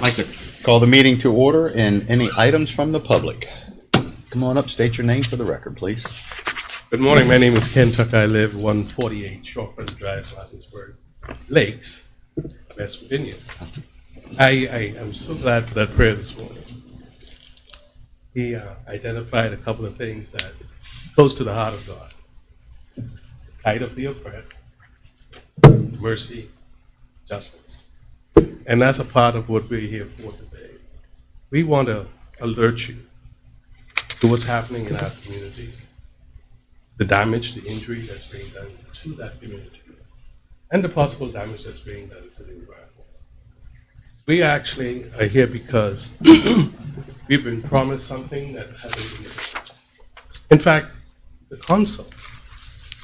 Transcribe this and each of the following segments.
like to Call the meeting to order and any items from the public. Come on up, state your name for the record, please. Good morning. My name is Ken Tucker. I live 148 Shorefront Drive, Martinsburg Lakes, West Virginia. I am so glad for that prayer this morning. He identified a couple of things that close to the heart of God: plight of the oppressed, mercy, justice, and that's a part of what we're here for today. We want to alert you to what's happening in our community, the damage, the injury that's being done to that community, and the possible damage that's being done to the environment. We actually are here because we've been promised something that hasn't been given. In fact, the council,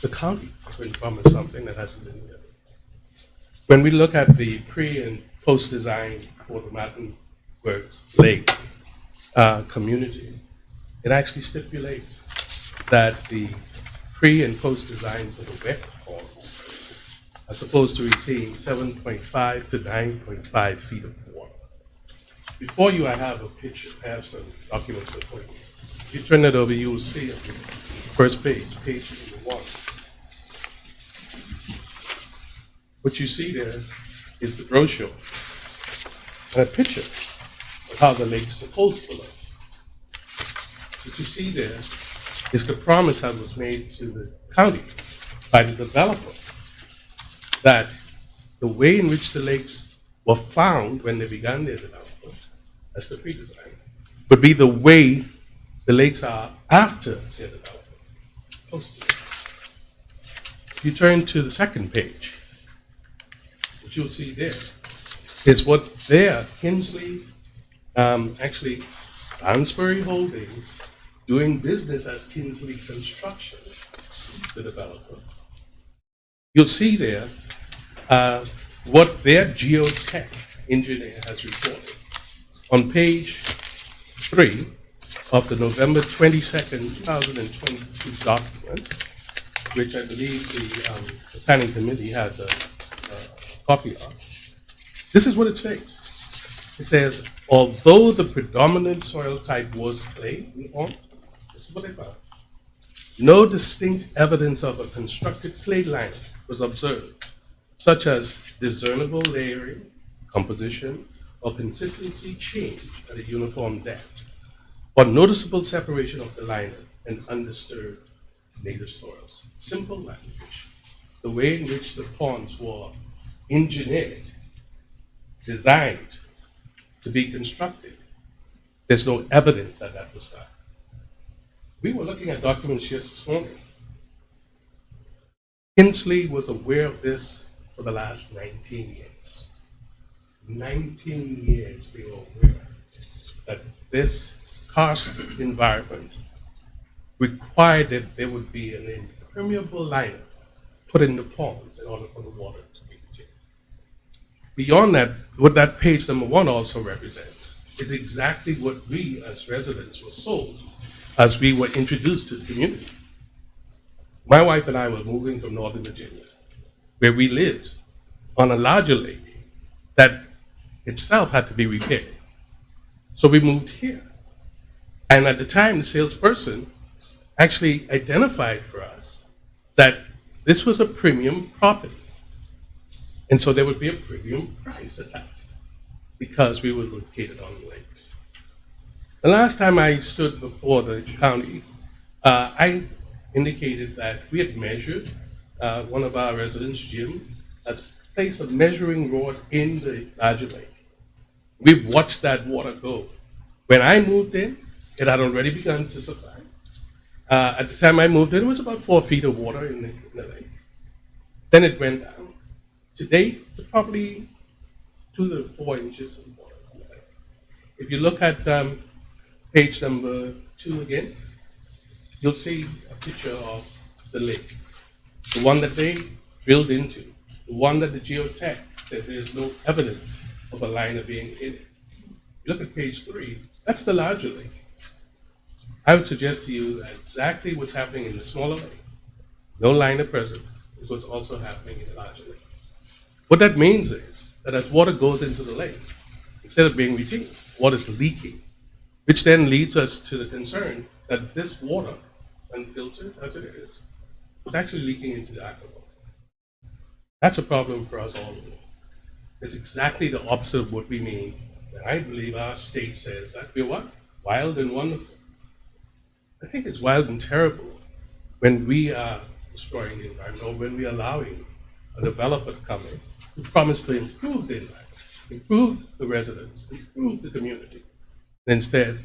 the county, has been promised something that hasn't been given. When we look at the pre and post design for the Mountain Works Lake community, it actually stipulates that the pre and post design for the wet ponds are supposed to retain 7.5 to 9.5 feet of water. Before you, I have a picture, I have some documents before you. If you turn it over, you will see on the first page, page number 1. What you see there is the brochure and a picture of how the lake's supposed to look. What you see there is the promise that was made to the county by the developer that the way in which the lakes were found when they began their development, as the pre-design, would be the way the lakes are after their development. If you turn to the second page, what you'll see there is what their Kinsley, actually Lansbury Holdings, doing business as Kinsley Construction, the developer. You'll see there what their geotech engineer has reported on page 3 of the November 22nd, 2022 document, which I believe the planning committee has a copy of. This is what it says. It says, although the predominant soil type was clay in form, this is what they found. No distinct evidence of a constructed clay liner was observed, such as discernible layering, composition, or consistency change at a uniform depth, or noticeable separation of the liner and undisturbed native soils. Simple language. The way in which the ponds were engineered, designed to be constructed, there's no evidence that that was done. We were looking at documents just this morning. Kinsley was aware of this for the last 19 years. 19 years they were aware that this karst environment required that there would be an impermeable liner put in the ponds in order for the water to be retained. Beyond that, what that page number 1 also represents is exactly what we as residents were sold as we were introduced to the community. My wife and I were moving from Northern Virginia, where we lived on a larger lake that itself had to be repaired. So we moved here. And at the time, the salesperson actually identified for us that this was a premium property. And so there would be a premium price attached because we were located on the lakes. The last time I stood before the county, I indicated that we had measured, one of our residents, Jim, has placed a measuring rod in the larger lake. We've watched that water go. When I moved in, it had already begun to subside. At the time I moved in, it was about 4 feet of water in the lake. Then it went down. Today, it's probably 2 to 4 inches of water in the lake. If you look at page number 2 again, you'll see a picture of the lake, the one that they drilled into, the one that the geotech said there's no evidence of a liner being in it. You look at page 3, that's the larger lake. I would suggest to you that exactly what's happening in the smaller lake, no liner present, is what's also happening in the larger lake. What that means is that as water goes into the lake, instead of being retained. Water's leaking, which then leads us to the concern that this water, unfiltered as it is actually leaking into the aquifer. That's a problem for us all. It's exactly the opposite of what we mean. And I believe our state says that we're what? Wild and wonderful. I think it's wild and terrible when we are destroying the environment or when we're allowing a developer to come in who promised to improve the environment, improve the residents, improve the community. And instead,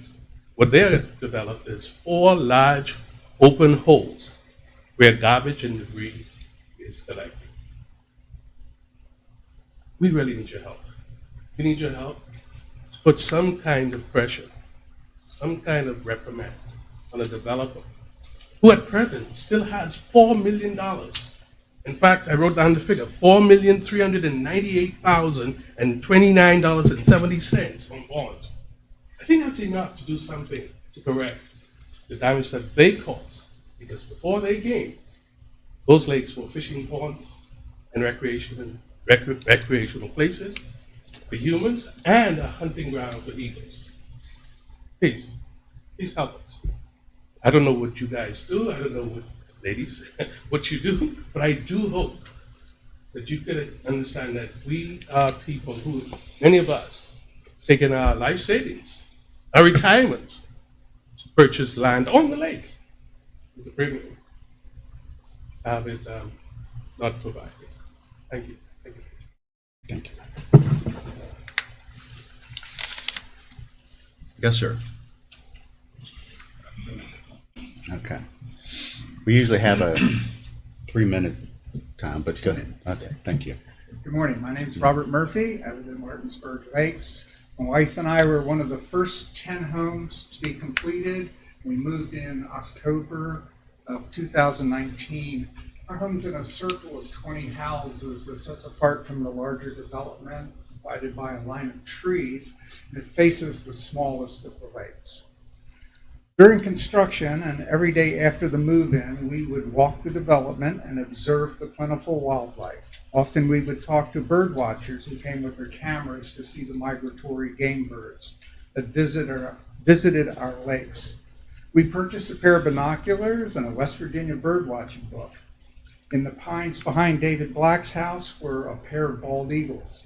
what they've developed is 4 large open holes where garbage and debris is collected. We really need your help. We need your help to put some kind of pressure, some kind of reprimand on a developer who at present still has $4 million. In fact, I wrote down the figure, $4,398,029.70 on bond. I think that's enough to do something to correct the damage that they caused. Because before they came, those lakes were fishing ponds and recreational places for humans and a hunting ground for eagles. Please help us. I don't know what you guys do. I don't know what, ladies, what you do, but I do hope that you could understand that we are people who, many of us, taken our life savings, our retirements, to purchase land on the lake with the premium. Have it not provided. Thank you. Thank you. Thank you. Yes, sir. Okay. We usually have a 3-minute time, but go ahead. Okay, thank you. Good morning. My name is Robert Murphy. I live in Martinsburg Lakes. My wife and I were one of the first 10 homes to be completed. We moved in October of 2019. Our home's in a circle of 20 houses that sets apart from the larger development, divided by a line of trees, and it faces the smallest of the lakes. During construction and every day after the move-in, we would walk the development and observe the plentiful wildlife. Often we would talk to bird watchers who came with their cameras to see the migratory game birds that visited our lakes. We purchased a pair of binoculars and a West Virginia bird watching book. In the pines behind David Black's house were a pair of bald eagles.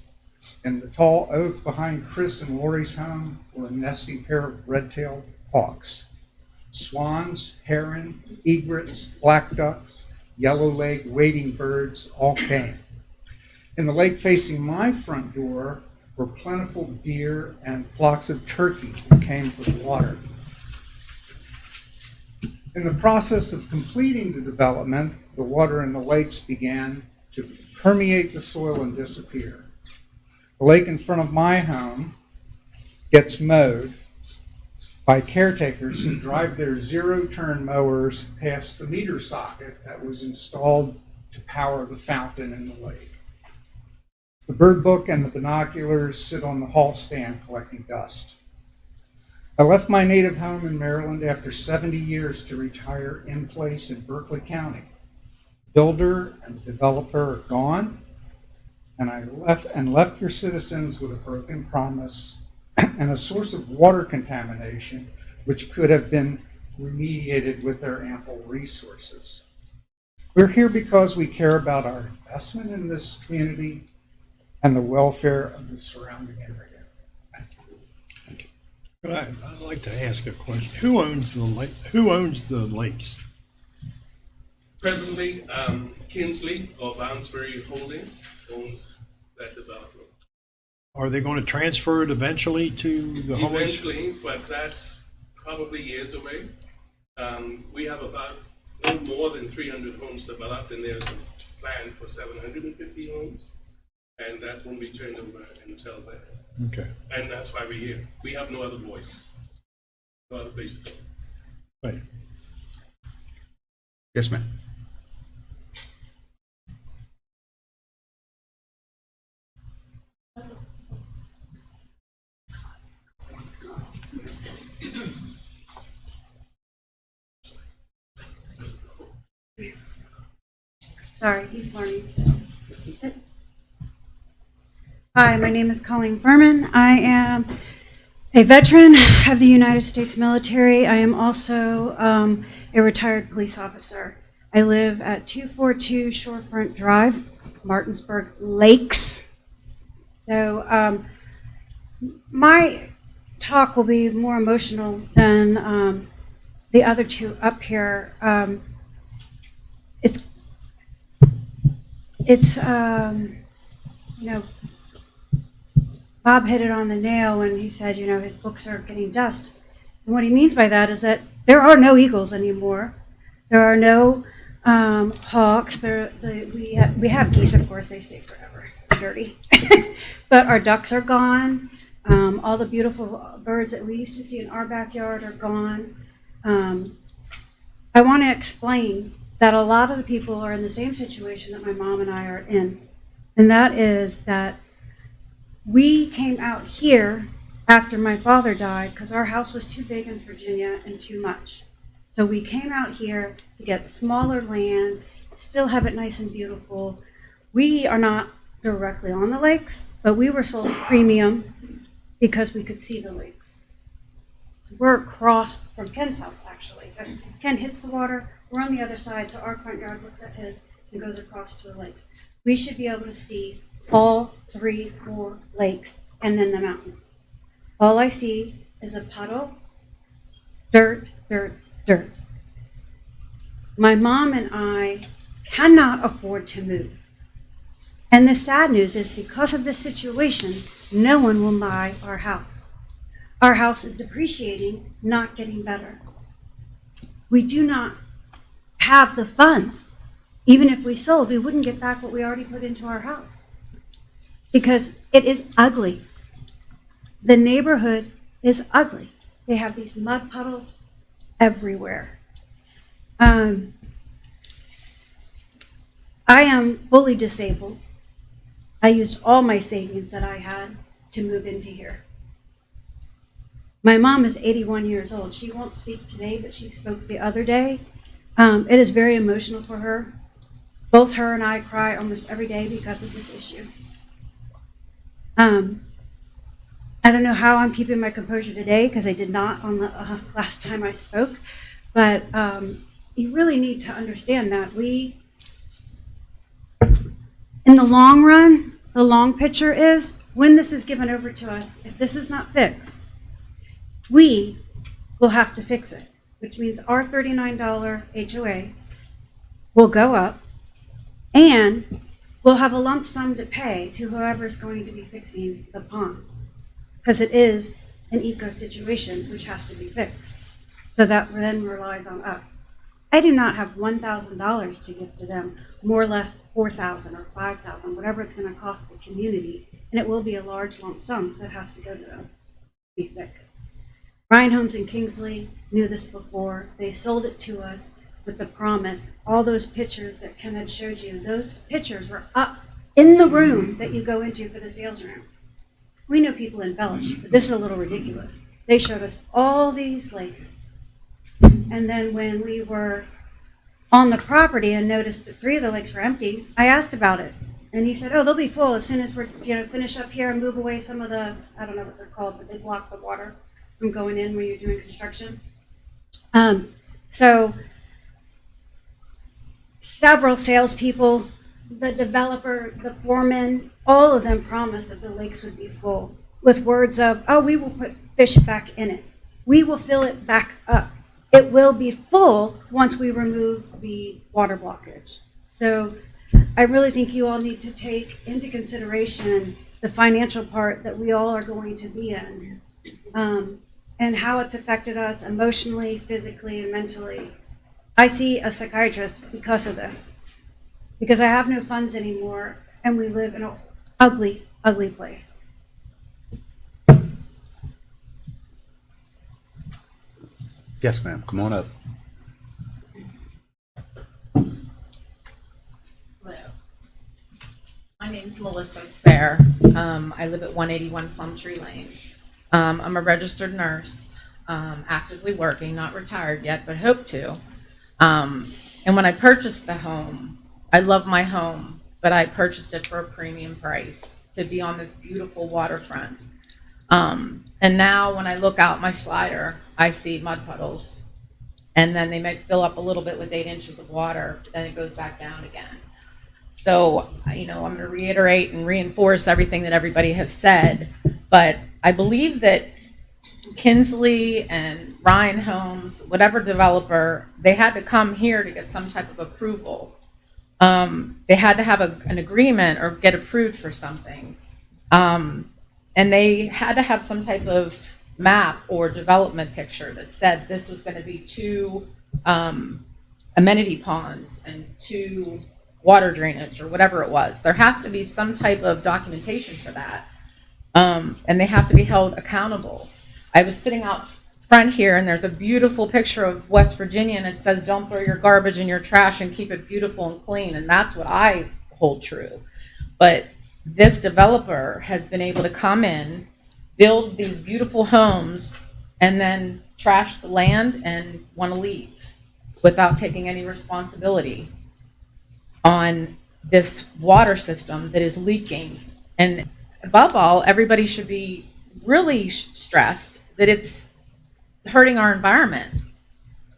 In the tall oak behind Chris and Lori's home were a nesting pair of red-tailed hawks. Swans, heron, egrets, black ducks, yellow-legged wading birds all came. In the lake facing my front door were plentiful deer and flocks of turkey who came for the water. In the process of completing the development, the water in the lakes began to permeate the soil and disappear. The lake in front of my home gets mowed by caretakers who drive their zero-turn mowers past the meter socket that was installed to power the fountain in the lake. The bird book and the binoculars sit on the hall stand collecting dust. I left my native home in Maryland after 70 years to retire in place in Berkeley County. Builder and developer are gone, and I left your citizens with a broken promise and a source of water contamination which could have been remediated with their ample resources. We're here because we care about our investment in this community and the welfare of the surrounding area. Thank you. But I'd like to ask a question. Who owns the lake? Who owns the lakes? Presently, Kinsley or Barnsbury Holdings owns that development. Are they going to transfer it eventually to the homeowners? Eventually, but that's probably years away. We have about no more than 300 homes developed, and there's a plan for 750 homes, and that won't be turned over until then. Okay. And that's why we're here. We have no other voice, no other place to go. Right. Yes, ma'am. Sorry, he's learning still. Hi, my name is Colleen Berman. I am a veteran of the United States military. I am also a retired police officer. I live at 242 Shorefront Drive, Martinsburg Lakes. So my talk will be more emotional than the other two up here. It's you know, Bob hit it on the nail when he said, you know, his books are getting dust. And what he means by that is that there are no eagles anymore. There are no hawks. We have geese, of course. They stay forever. They're dirty. But our ducks are gone. All the beautiful birds that we used to see in our backyard are gone. I want to explain that a lot of the people are in the same situation that my mom and I are in. And that is that we came out here after my father died because our house was too big in Virginia and too much. So we came out here to get smaller land, still have it nice and beautiful. We are not directly on the lakes, but we were sold premium because we could see the lakes. So we're across from Ken's house, actually. So Ken hits the water, we're on the other side, so our front yard looks at his and goes across to the lakes. We should be able to see all 3, 4 lakes and then the mountains. All I see is a puddle, dirt, dirt, dirt. My mom and I cannot afford to move. And the sad news is because of this situation, no one will buy our house. Our house is depreciating, not getting better. We do not have the funds. Even if we sold, we wouldn't get back what we already put into our house because it is ugly. The neighborhood is ugly. They have these mud puddles everywhere. I am fully disabled. I used all my savings that I had to move into here. My mom is 81 years old. She won't speak today, but she spoke the other day. It is very emotional for her. Both her and I cry almost every day because of this issue. I don't know how I'm keeping my composure today because I did not on the last time I spoke, but you really need to understand that in the long run, the long picture is when this is given over to us, if this is not fixed, we will have to fix it, which means our $39 HOA will go up and we'll have a lump sum to pay to whoever's going to be fixing the ponds because it is an eco situation which has to be fixed. So that then relies on us. I do not have $1,000 to give to them, more or less $4,000 or $5,000, whatever it's going to cost the community, and it will be a large lump sum that has to go to them to be fixed. Ryan Homes in Kingsley knew this before. They sold it to us with the promise. All those pictures that Ken had showed you, those pictures were up in the room that you go into for the sales room. We know people embellish, but this is a little ridiculous. They showed us all these lakes. And then when we were on the property and noticed that 3 of the lakes were empty, I asked about it. And he said, oh, they'll be full as soon as we're finish up here and move away some of the, I don't know what they're called, but they block the water from going in when you're doing construction. So several salespeople, the developer, the foreman, all of them promised that the lakes would be full with words of, oh, we will put fish back in it. We will fill it back up. It will be full once we remove the water blockage. So I really think you all need to take into consideration the financial part that we all are going to be in, and how it's affected us emotionally, physically, and mentally. I see a psychiatrist because of this, because I have no funds anymore, and we live in an ugly, ugly place. Yes, ma'am. Come on up. Hello. My name is Melissa Spare. I live at 181 Plum Tree Lane. I'm a registered nurse, actively working, not retired yet, but hope to. And when I purchased the home, I love my home, but I purchased it for a premium price. to be on this beautiful waterfront. And now when I look out my slider, I see mud puddles. And then they might fill up a little bit with 8 inches of water, but then it goes back down again. So, I'm going to reiterate and reinforce everything that everybody has said, but I believe that Kinsley and Ryan Homes, whatever developer, they had to come here to get some type of approval. They had to have an agreement or get approved for something. And they had to have some type of map or development picture that said this was going to be 2 amenity ponds and 2 water drainage or whatever it was. There has to be some type of documentation for that. And they have to be held accountable. I was sitting out front here and there's a beautiful picture of West Virginia and it says don't throw your garbage in your trash and keep it beautiful and clean, and that's what I hold true. But this developer has been able to come in, build these beautiful homes, and then trash the land and want to leave without taking any responsibility on this water system that is leaking. And above all, everybody should be really stressed that it's hurting our environment,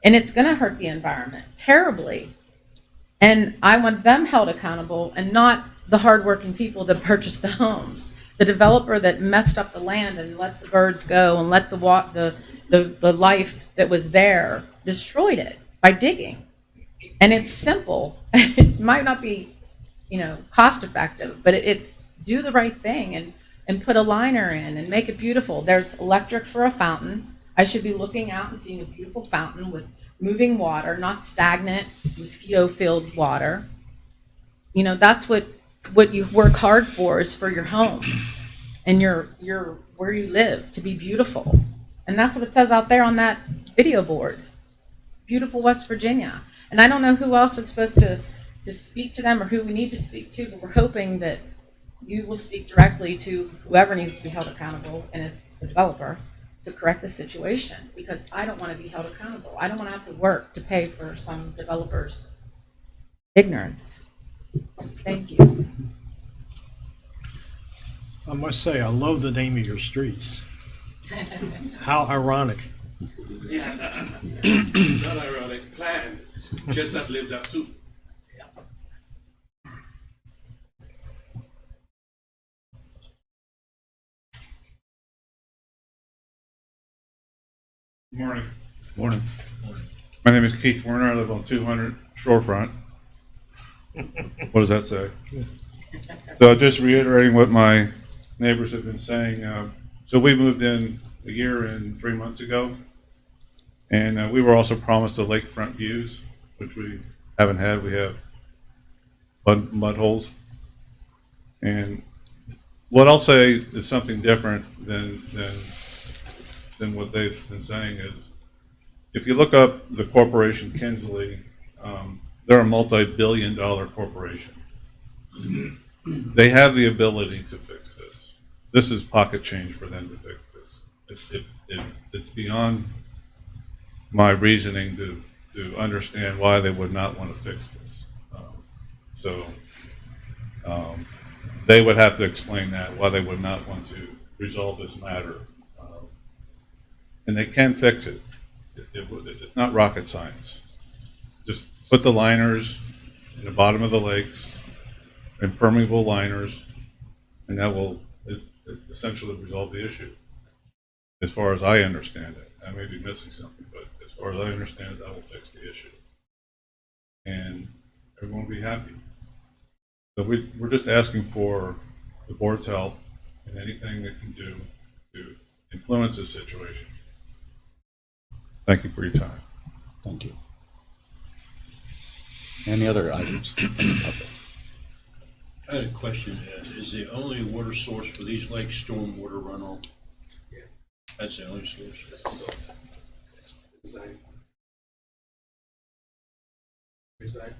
and it's going to hurt the environment terribly. And I want them held accountable and not the hardworking people that purchased the homes. The developer that messed up the land and let the birds go and let the life that was there, destroyed it by digging. And it's simple. It might not be, cost effective, but it do the right thing and put a liner in and make it beautiful. There's electric for a fountain. I should be looking out and seeing a beautiful fountain with moving water, not stagnant, mosquito-filled water. That's what you work hard for, is for your home and your where you live to be beautiful. And that's what it says out there on that video board. Beautiful West Virginia. And I don't know who else is supposed to speak to them or who we need to speak to, but we're hoping that you will speak directly to whoever needs to be held accountable, and if it's the developer, to correct the situation, because I don't want to be held accountable. I don't want to have to work to pay for some developer's ignorance. Thank you. I must say, I love the name of your streets. How ironic. Not ironic, planned, just not lived up to. Morning. Morning. My name is Keith Werner. I live on 200 Shorefront. What does that say? So just reiterating what my neighbors have been saying. So we moved in a year and 3 months ago, and we were also promised the lakefront views, which we haven't had. We have mud holes. And what I'll say is something different than what they've been saying is, if you look up the corporation Kinsley, they're a multi-billion-dollar corporation. They have the ability to fix this. This is pocket change for them to fix this. It's beyond my reasoning to understand why they would not want to fix this. They would have to explain that, why they would not want to resolve this matter. And they can fix it. It's not rocket science. Just put the liners in the bottom of the lakes, impermeable liners, and that will essentially resolve the issue. As far as I understand it. I may be missing something, but as far as I understand it, that will fix the issue. And everyone will be happy. So we're just asking for the board's help and anything it can do to influence this situation. Thank you for your time. Thank you. Any other items from the public? I had a question, Ed. Is the only water source for these lakes stormwater runoff? Yeah. That's the only source? That's the source.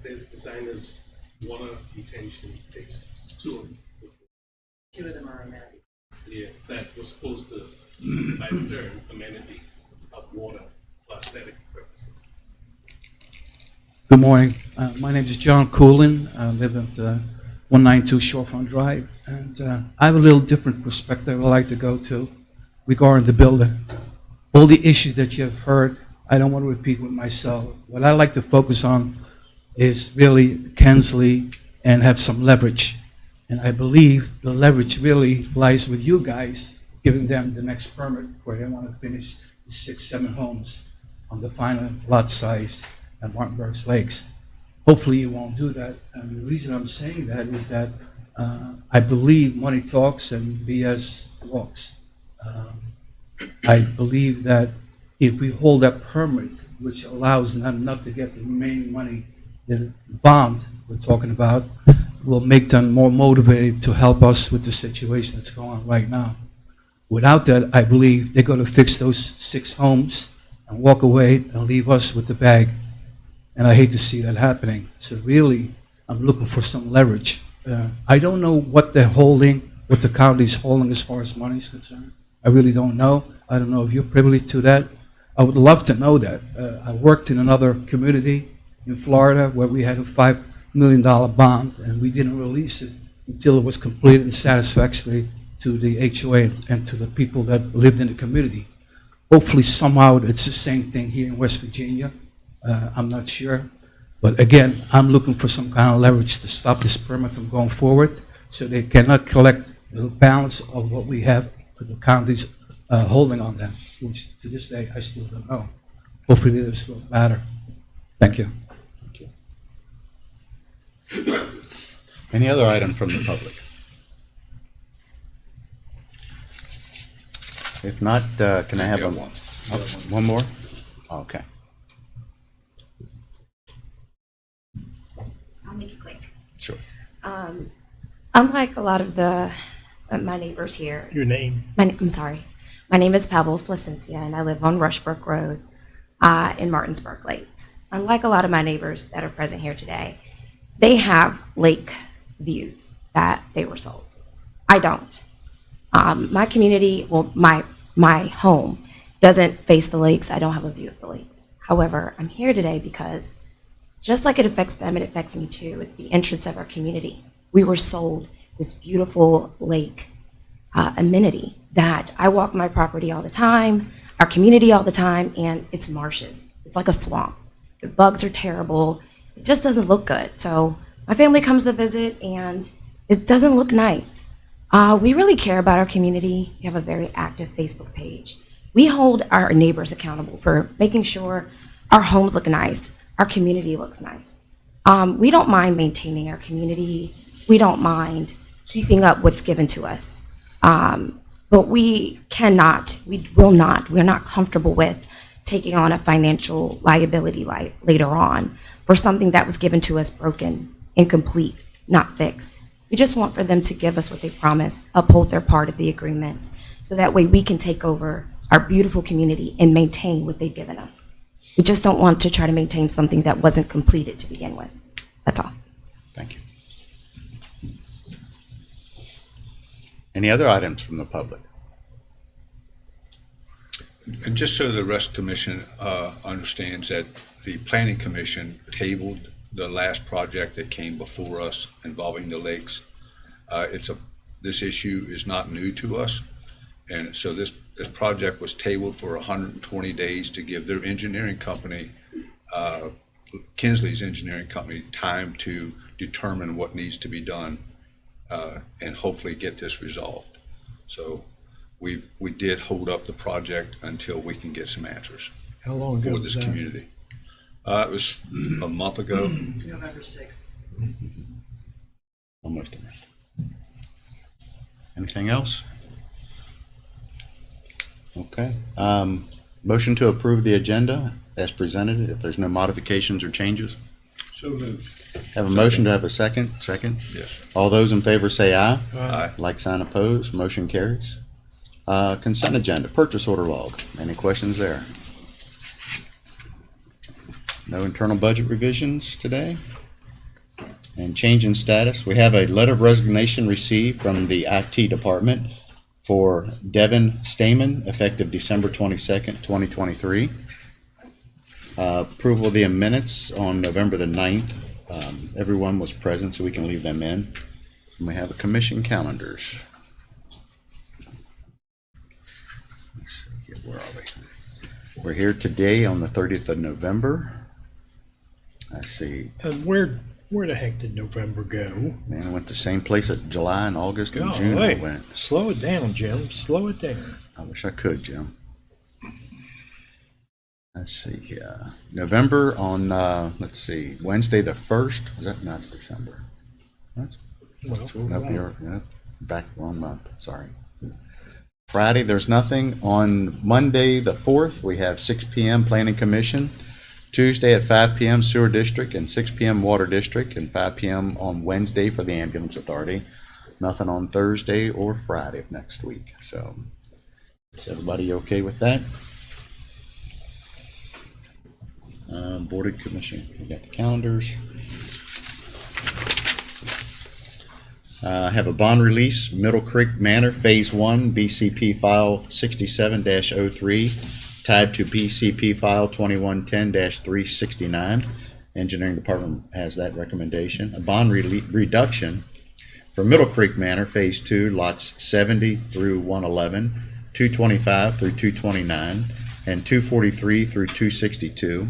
They're designed as water retention basins. 2 of them. 2 of them are amenity. Yeah, that was supposed to, by the term, amenity of water for aesthetic purposes. Good morning. My name is John Coolin. I live at 192 Shorefront Drive. And I have a little different perspective I'd like to go to regarding the building. All the issues that you have heard, I don't want to repeat with myself. What I like to focus on is really Kensley and have some leverage. And I believe the leverage really lies with you guys, giving them the next permit where they want to finish the 6, 7 homes on the final lot size at Martinburg Lakes. Hopefully you won't do that. And the reason I'm saying that is that I believe money talks and BS walks. I believe that if we hold that permit, which allows not enough to get the remaining money, the bond we're talking about, will make them more motivated to help us with the situation that's going on right now. Without that, I believe they're going to fix those 6 homes and walk away and leave us with the bag. And I hate to see that happening. So really, I'm looking for some leverage. I don't know what they're holding, what the county's holding as far as money is concerned. I really don't know. I don't know if you're privy to that. I would love to know that. I worked in another community in Florida where we had a $5 million bond, and we didn't release it until it was completed and satisfactory to the HOA and to the people that lived in the community. Hopefully somehow it's the same thing here in West Virginia. I'm not sure. But again, I'm looking for some kind of leverage to stop this permit from going forward so they cannot collect the balance of what we have with the county's holding on them, which to this day I still don't know. Hopefully this will matter. Thank you. Any other item from the public? If not, can I have one more? Okay. I'll make it quick. Sure. Unlike a lot of my neighbors here, Your name? I'm sorry. My name is Pebbles Placencia, and I live on Rushbrook Road in Martinsburg Lakes. Unlike a lot of my neighbors that are present here today, they have lake views that they were sold. I don't. My community, well, my home doesn't face the lakes. I don't have a view of the lakes. However, I'm here today because just like it affects them, it affects me too. It's the entrance of our community. We were sold this beautiful lake amenity that I walk my property all the time, our community all the time, and it's marshes. It's like a swamp. The bugs are terrible. It just doesn't look good. So my family comes to visit, and it doesn't look nice. We really care about our community. We have a very active Facebook page. We hold our neighbors accountable for making sure our homes look nice, our community looks nice. We don't mind maintaining our community. We don't mind keeping up what's given to us. But we're not comfortable with taking on a financial liability later on for something that was given to us broken, incomplete, not fixed. We just want for them to give us what they promised, uphold their part of the agreement, so that way we can take over our beautiful community and maintain what they've given us. We just don't want to try to maintain something that wasn't completed to begin with. That's all. Thank you. Any other items from the public? And just so the rest Commission understands that the Planning Commission tabled the last project that came before us involving the lakes. This issue is not new to us. And so this project was tabled for 120 days to give their engineering company, Kinsley's engineering company, time to determine what needs to be done and hopefully get this resolved. So we did hold up the project until we can get some answers. How long ago for was this that? community. It was a month ago. November 6th. Almost a minute. Anything else? Okay. Motion to approve the agenda as presented, if there's no modifications or changes. So moved. Have a motion to have a second? Second? Yes. All those in favor say aye. Aye. Like sign opposed, motion carries. Consent agenda, purchase order log. Any questions there? No internal budget revisions today? And change in status, we have a letter of resignation received from the IT department for Devin Stamen, effective December 22nd, 2023. Approval of the minutes on November the 9th. Everyone was present, so we can leave them in. And we have a commission calendars. Let's see here, where are we? We're here today on the 30th of November. I see. And where the heck did November go? Man, I went the same place as July and August and June. I Golly, went. slow it down, Jim. Slow it down. I wish I could, Jim. Let's see here. November on, let's see, Wednesday the 1st. Was that? No, it's December. That's, Well, nope, you're back wrong month. Sorry. Friday, there's nothing. On Monday the 4th, we have 6 p.m. Planning Commission. Tuesday at 5 p.m. Sewer District and 6 p.m. Water District and 5 p.m. on Wednesday for the Ambulance Authority. Nothing on Thursday or Friday of next week. So is everybody okay with that? Board of Commission, we got the calendars. I have a bond release, Middle Creek Manor, Phase 1, BCP File 67-03, tied to BCP File 2110-369. Engineering Department has that recommendation. A bond reduction for Middle Creek Manor, Phase 2, lots 70 through 111, 225 through 229, and 243 through 262.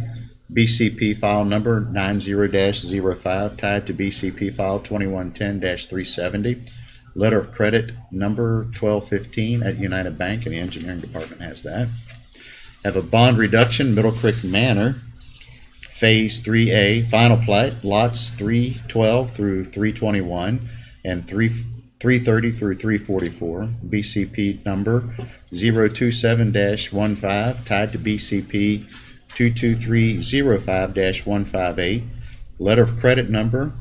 BCP file number 90-05 tied to BCP file 2110-370. Letter of credit number 1215 at United Bank, and the engineering department has that. Have a bond reduction, Middle Creek Manor, Phase 3A, final plat, lots 312 through 321 and 330 through 344. BCP number 027-15 tied to BCP 22305-158, letter of credit number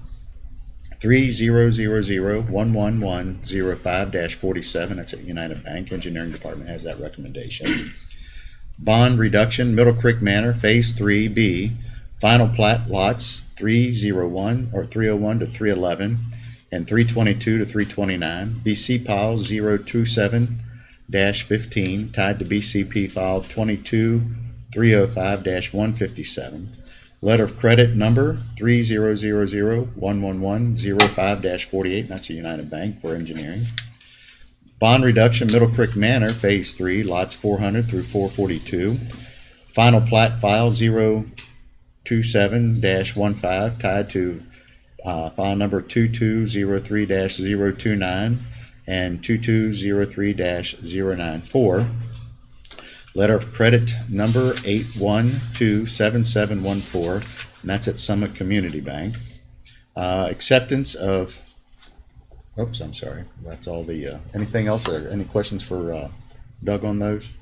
300011105-47. That's at United Bank. Engineering Department has that recommendation. Bond reduction, Middle Creek Manor, Phase 3B, final plat lots 301 to 311 and 322 to 329. BC Pile 027-15 tied to BCP file 22305-157. Letter of credit number 300011105-48. That's a United Bank for engineering. Bond reduction, Middle Creek Manor, Phase 3, lots 400 through 442. Final plat file 027-15 tied to file number 2203-029 and 2203-094. Letter of credit number 8127714, and that's at Summit Community Bank. Acceptance of, oops, I'm sorry. That's all the, anything else or any questions for Doug on those?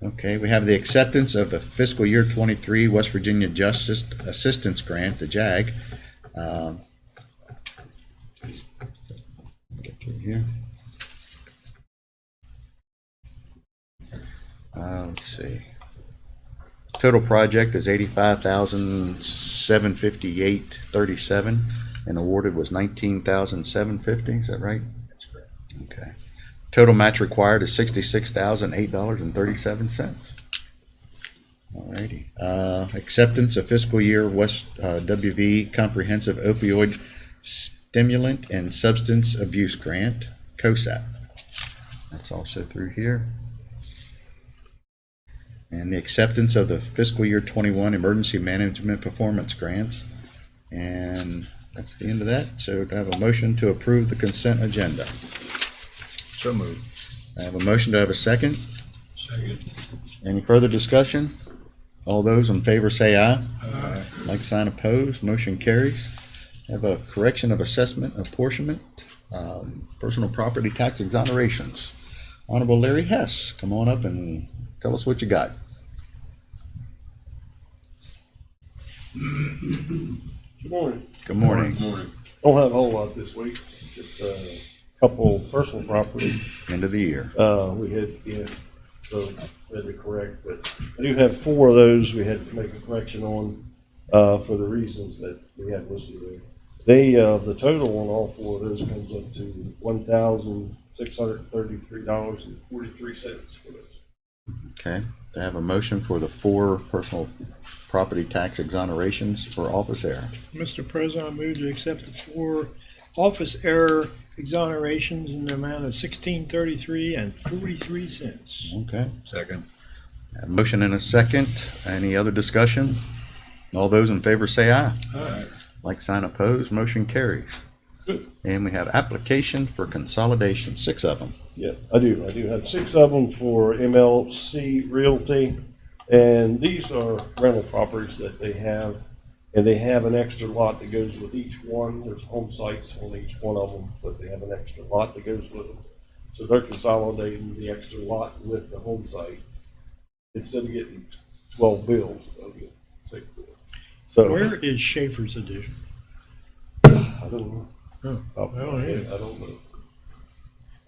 Okay, we have the acceptance of the fiscal year 23 West Virginia Justice Assistance Grant, the JAG. Get through here. Let's see. Total project is $85,758.37, and awarded was $19,750. Is that right? That's correct. Okay. Total match required is $66,008.37. Alrighty. Acceptance of fiscal year West WV Comprehensive Opioid Stimulant and Substance Abuse Grant, COSAP. That's also through here. And the acceptance of the fiscal year 21 Emergency Management Performance Grants. And that's the end of that. So to have a motion to approve the consent agenda. So moved. I have a motion to have a second. Second. Any further discussion? All those in favor say aye. Aye. Like sign opposed, motion carries. Have a correction of assessment apportionment, personal property tax exonerations. Honorable Larry Hess, come on up and tell us what you got. Good morning. Good morning. Morning. Don't have a whole lot this week, just a couple personal property. End of the year. We had, so we had to correct, but I do have 4 of those we had to make a correction on, for the reasons that we had listed there. The total on all 4 of those comes up to $1,633.43 for those. Okay, to have a motion for the 4 personal property tax exonerations for office error. Mr. President, I move to accept the 4 office error exonerations in the amount of $16.33 Okay, Second. a motion and a second. Any other discussion? All those in favor say aye. Aye. Like sign opposed, motion carries. And we have application for consolidation, 6 of them. Yeah, I do. I do have 6 of them for MLC Realty. And these are rental properties that they have. And they have an extra lot that goes with each one. There's home sites on each one of them, but they have an extra lot that goes with them. So they're consolidating the extra lot with the home site instead of getting 12 bills. They'll get 6 bills. So Where is Schaefer's addition? I don't know. Oh, I yeah. don't know.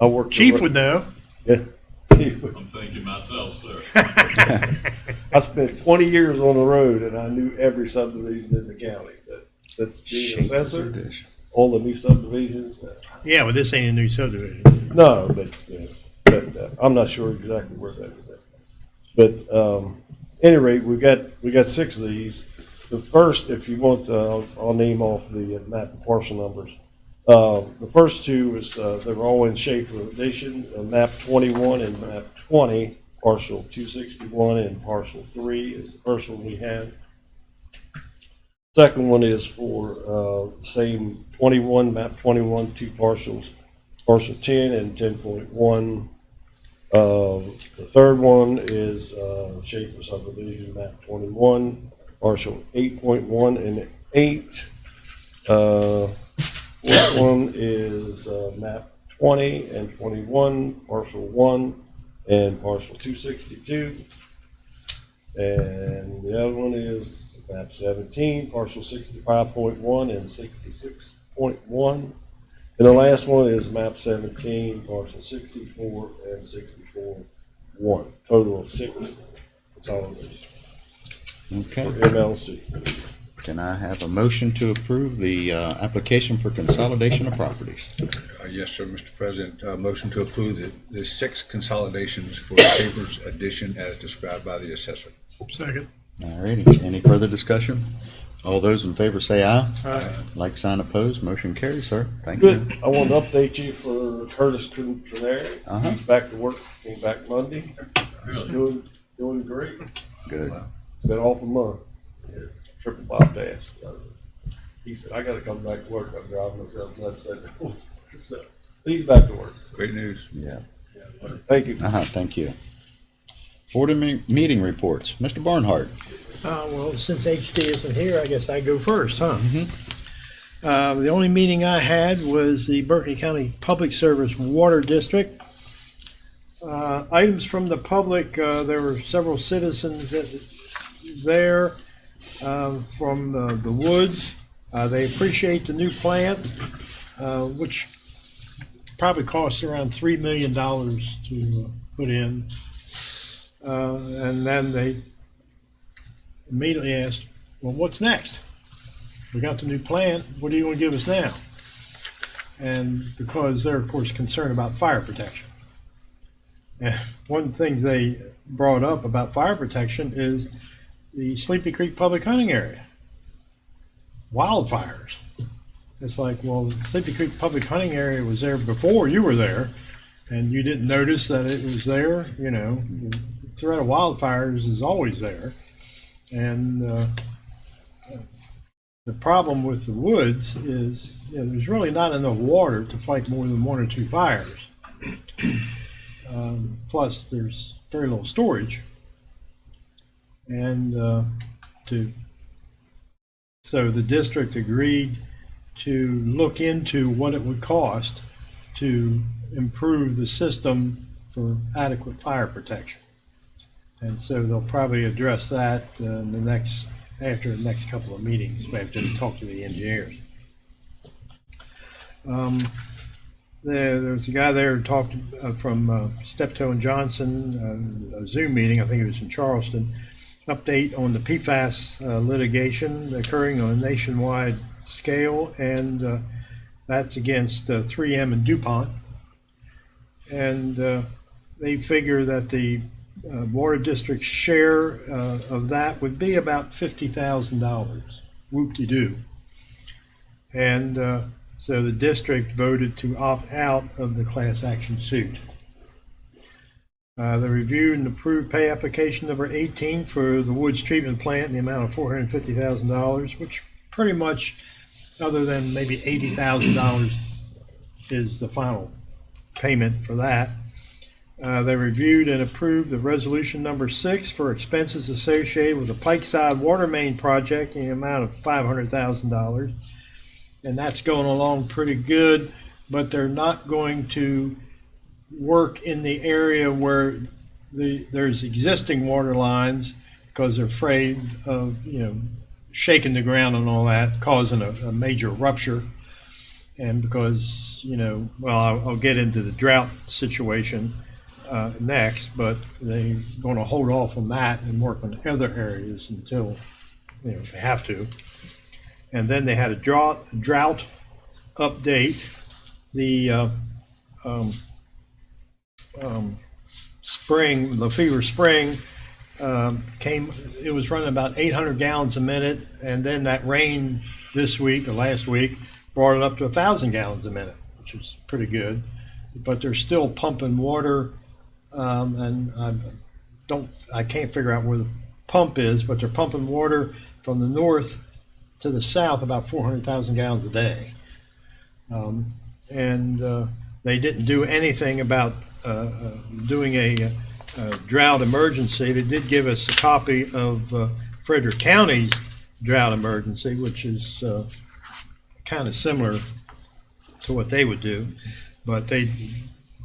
I work. Chief would know. Yeah. I'm thinking myself, sir. I spent 20 years on the road and I knew every subdivision in the county. But since being assessor, all the new subdivisions. Yeah, but this ain't a new subdivision. No, but I'm not sure exactly where that is at. But any rate, we got 6 of these. The first, if you want, I'll name off the map and parcel numbers. The first 2 is they were all in Schaefer Edition, map 21 and map 20, parcel 261 and parcel 3 is the first one we have. Second one is for same 21, map 21, 2 parcels, parcel 10 and 10.1. The third one is Schaefer subdivision, map 21, parcel 8.1 and 8. Fourth one is map 20 and 21, parcel 1 and parcel 262. And the other one is map 17, parcel 65.1 and 66.1. And the last one is map 17, parcel 64 and 64.1. Total of 6 consolidations Okay. for MLC. Can I have a motion to approve the application for consolidation of properties? Yes, sir, Mr. President. Motion to approve the 6 consolidations for Schaefer's addition as described by the assessor. Second. All righty. Any further discussion? All those in favor say aye. Aye. Like sign opposed, motion carries, sir. Thank you. Good. I want to update you for Curtis Trinary. Uh-huh. He's back to work, came back Monday. Really? Doing great. Good. Been off a month. Triple bypass. He said, I gotta come back to work. I'm driving myself nuts. So he's back to work. Great news. Yeah. Thank you. Thank you. Board of meeting reports. Mr. Barnhart. Well, since HD isn't here, I guess I go first, huh? The only meeting I had was the Berkeley County Public Service Water District. Items from the public, there were several citizens there from the Woods. They appreciate the new plant, which probably costs around $3 million to put in. And then they immediately asked, well, what's next? We got the new plant. What are you going to give us now? And because they're, of course, concerned about fire protection. And one of the things they brought up about fire protection is the Sleepy Creek Public Hunting Area. Wildfires. It's like, well, the Sleepy Creek Public Hunting Area was there before you were there, and you didn't notice that it was there. You know, the threat of wildfires is always there. And the problem with the woods is, you know, there's really not enough water to fight more than 1 or 2 fires. Plus, there's very little storage. And so the district agreed to look into what it would cost to improve the system for adequate fire protection. And so they'll probably address that after the next couple of meetings, after they talk to the engineers. There's a guy there who talked from Steptoe and Johnson, a Zoom meeting, I think it was in Charleston, update on the PFAS litigation occurring on a nationwide scale, and that's against 3M and DuPont. And they figure that the Water District's share of that would be about $50,000. Whoop-de-doo. And so the district voted to opt out of the class action suit. They reviewed and approved pay application number 18 for the Woods Treatment Plant in the amount of $450,000, which pretty much, other than maybe $80,000, is the final payment for that. They reviewed and approved the resolution number 6 for expenses associated with the Pikeside Water Main Project in the amount of $500,000. And that's going along pretty good, but they're not going to work in the area where there's existing water lines because they're afraid of, shaking the ground and all that, causing a major rupture. And because, I'll get into the drought situation next, but they're going to hold off on that and work on other areas until, they have to. And then they had a drought update. The spring, Lefevre Spring, came. It was running about 800 gallons a minute, and then that rain this week or last week brought it up to 1,000 gallons a minute, which is pretty good. But they're still pumping water, and I can't figure out where the pump is, but they're pumping water from the north to the south about 400,000 gallons a day. And they didn't do anything about doing a drought emergency. They did give us a copy of Frederick County's drought emergency, which is kind of similar to what they would do, but they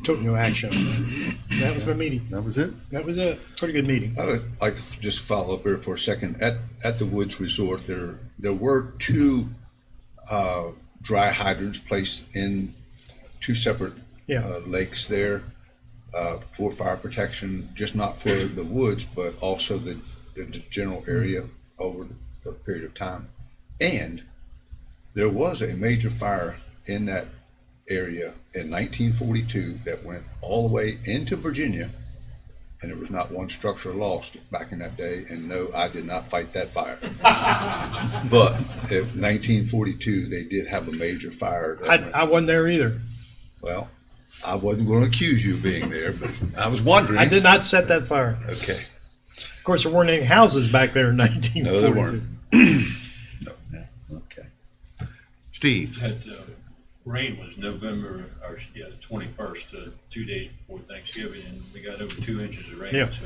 took no action on that. That was my meeting. That was it? That was a pretty good meeting. I would like to just follow up here for a second. At the Woods Resort, there were 2 dry hydrants placed in 2 separate lakes there for fire protection, just not for the woods, but also the general area over the period of time. And there was a major fire in that area in 1942 that went all the way into Virginia, and there was not one structure lost back in that day. And no, I did not fight that fire. But in 1942, they did have a major fire. I wasn't there either. Well, I wasn't going to accuse you of being there, but I was wondering. I did not set that fire. Okay. Of course, there weren't any houses back there in 1942. No, there weren't. No. Okay. Steve? That rain was November, or the 21st, 2 days before Thanksgiving, and we got over 2 inches of rain. Yeah. So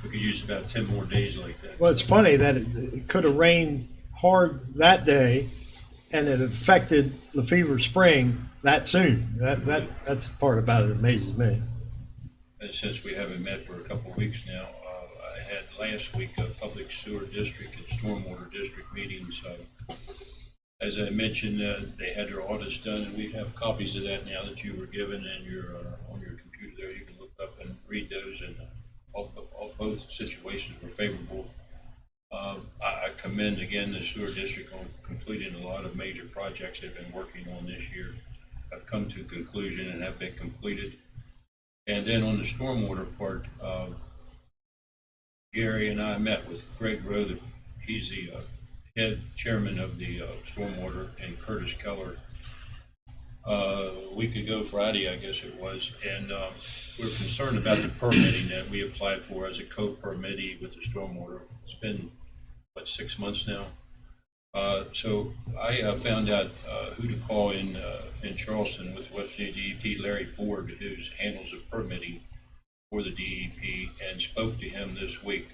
we could use about 10 more days like that. Well, it's funny that it could have rained hard that day, and it affected Lefevre Spring that soon. That's the part about it that amazes me. And since we haven't met for a couple of weeks now, I had last week a public sewer district and stormwater district meetings. As I mentioned, they had their audits done, and we have copies of that now that you were given, and you're on your computer there. You can look up and read those, and both situations were favorable. I commend again the sewer district on completing a lot of major projects they've been working on this year. Have come to conclusion and have been completed. And then on the stormwater part, Gary and I met with Greg Rowe. He's the head chairman of the stormwater, and Curtis Keller a week ago Friday, I guess it was, and we're concerned about the permitting that we applied for as a co-permittee with the stormwater. It's been 6 months now. So I found out who to call in Charleston with West Virginia DEP, Larry Ford, who handles the permitting for the DEP, and spoke to him this week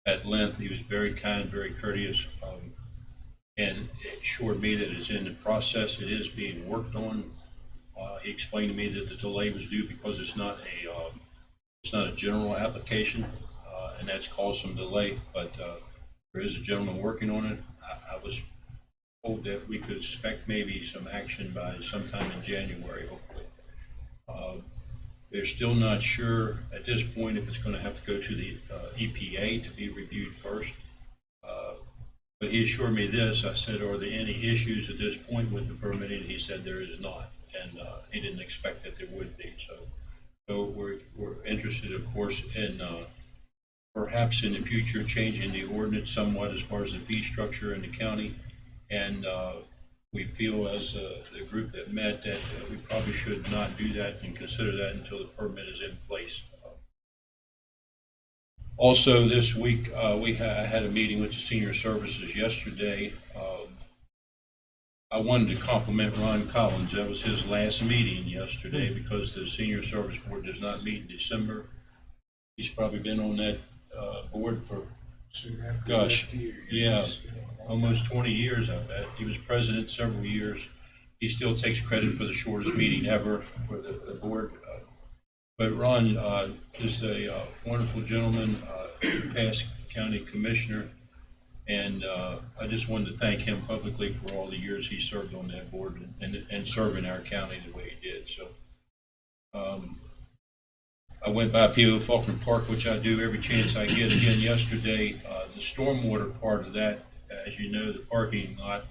at length. He was very kind, very courteous, and assured me that it's in the process. It is being worked on. He explained to me that the delay was due because it's not a general application, and that's caused some delay. But there is a gentleman working on it. I was told that we could expect maybe some action by sometime in January, hopefully. They're still not sure at this point if it's going to have to go to the EPA to be reviewed first. But he assured me this. I said, are there any issues at this point with the permitting? He said there is not, and he didn't expect that there would be. So we're interested interested, of course, in perhaps in the future changing the ordinance somewhat as far as the fee structure in the county. And we feel as the group that met that we probably should not do that and consider that until the permit is in place. Also, this week, I had a meeting with the senior services yesterday. I wanted to compliment Ron Collins. That was his last meeting yesterday because the senior service board does not meet in December. He's probably been on that board for, gosh, yeah, almost 20 years, I bet. He was president several years. He still takes credit for the shortest meeting ever for the board. But Ron is a wonderful gentleman, past county commissioner, and I just wanted to thank him publicly for all the years he served on that board and serving our county the way he did. So I went by P.O. Faulkner Park, which I do every chance I get. Again, yesterday, the stormwater part of that, as you know, the parking lot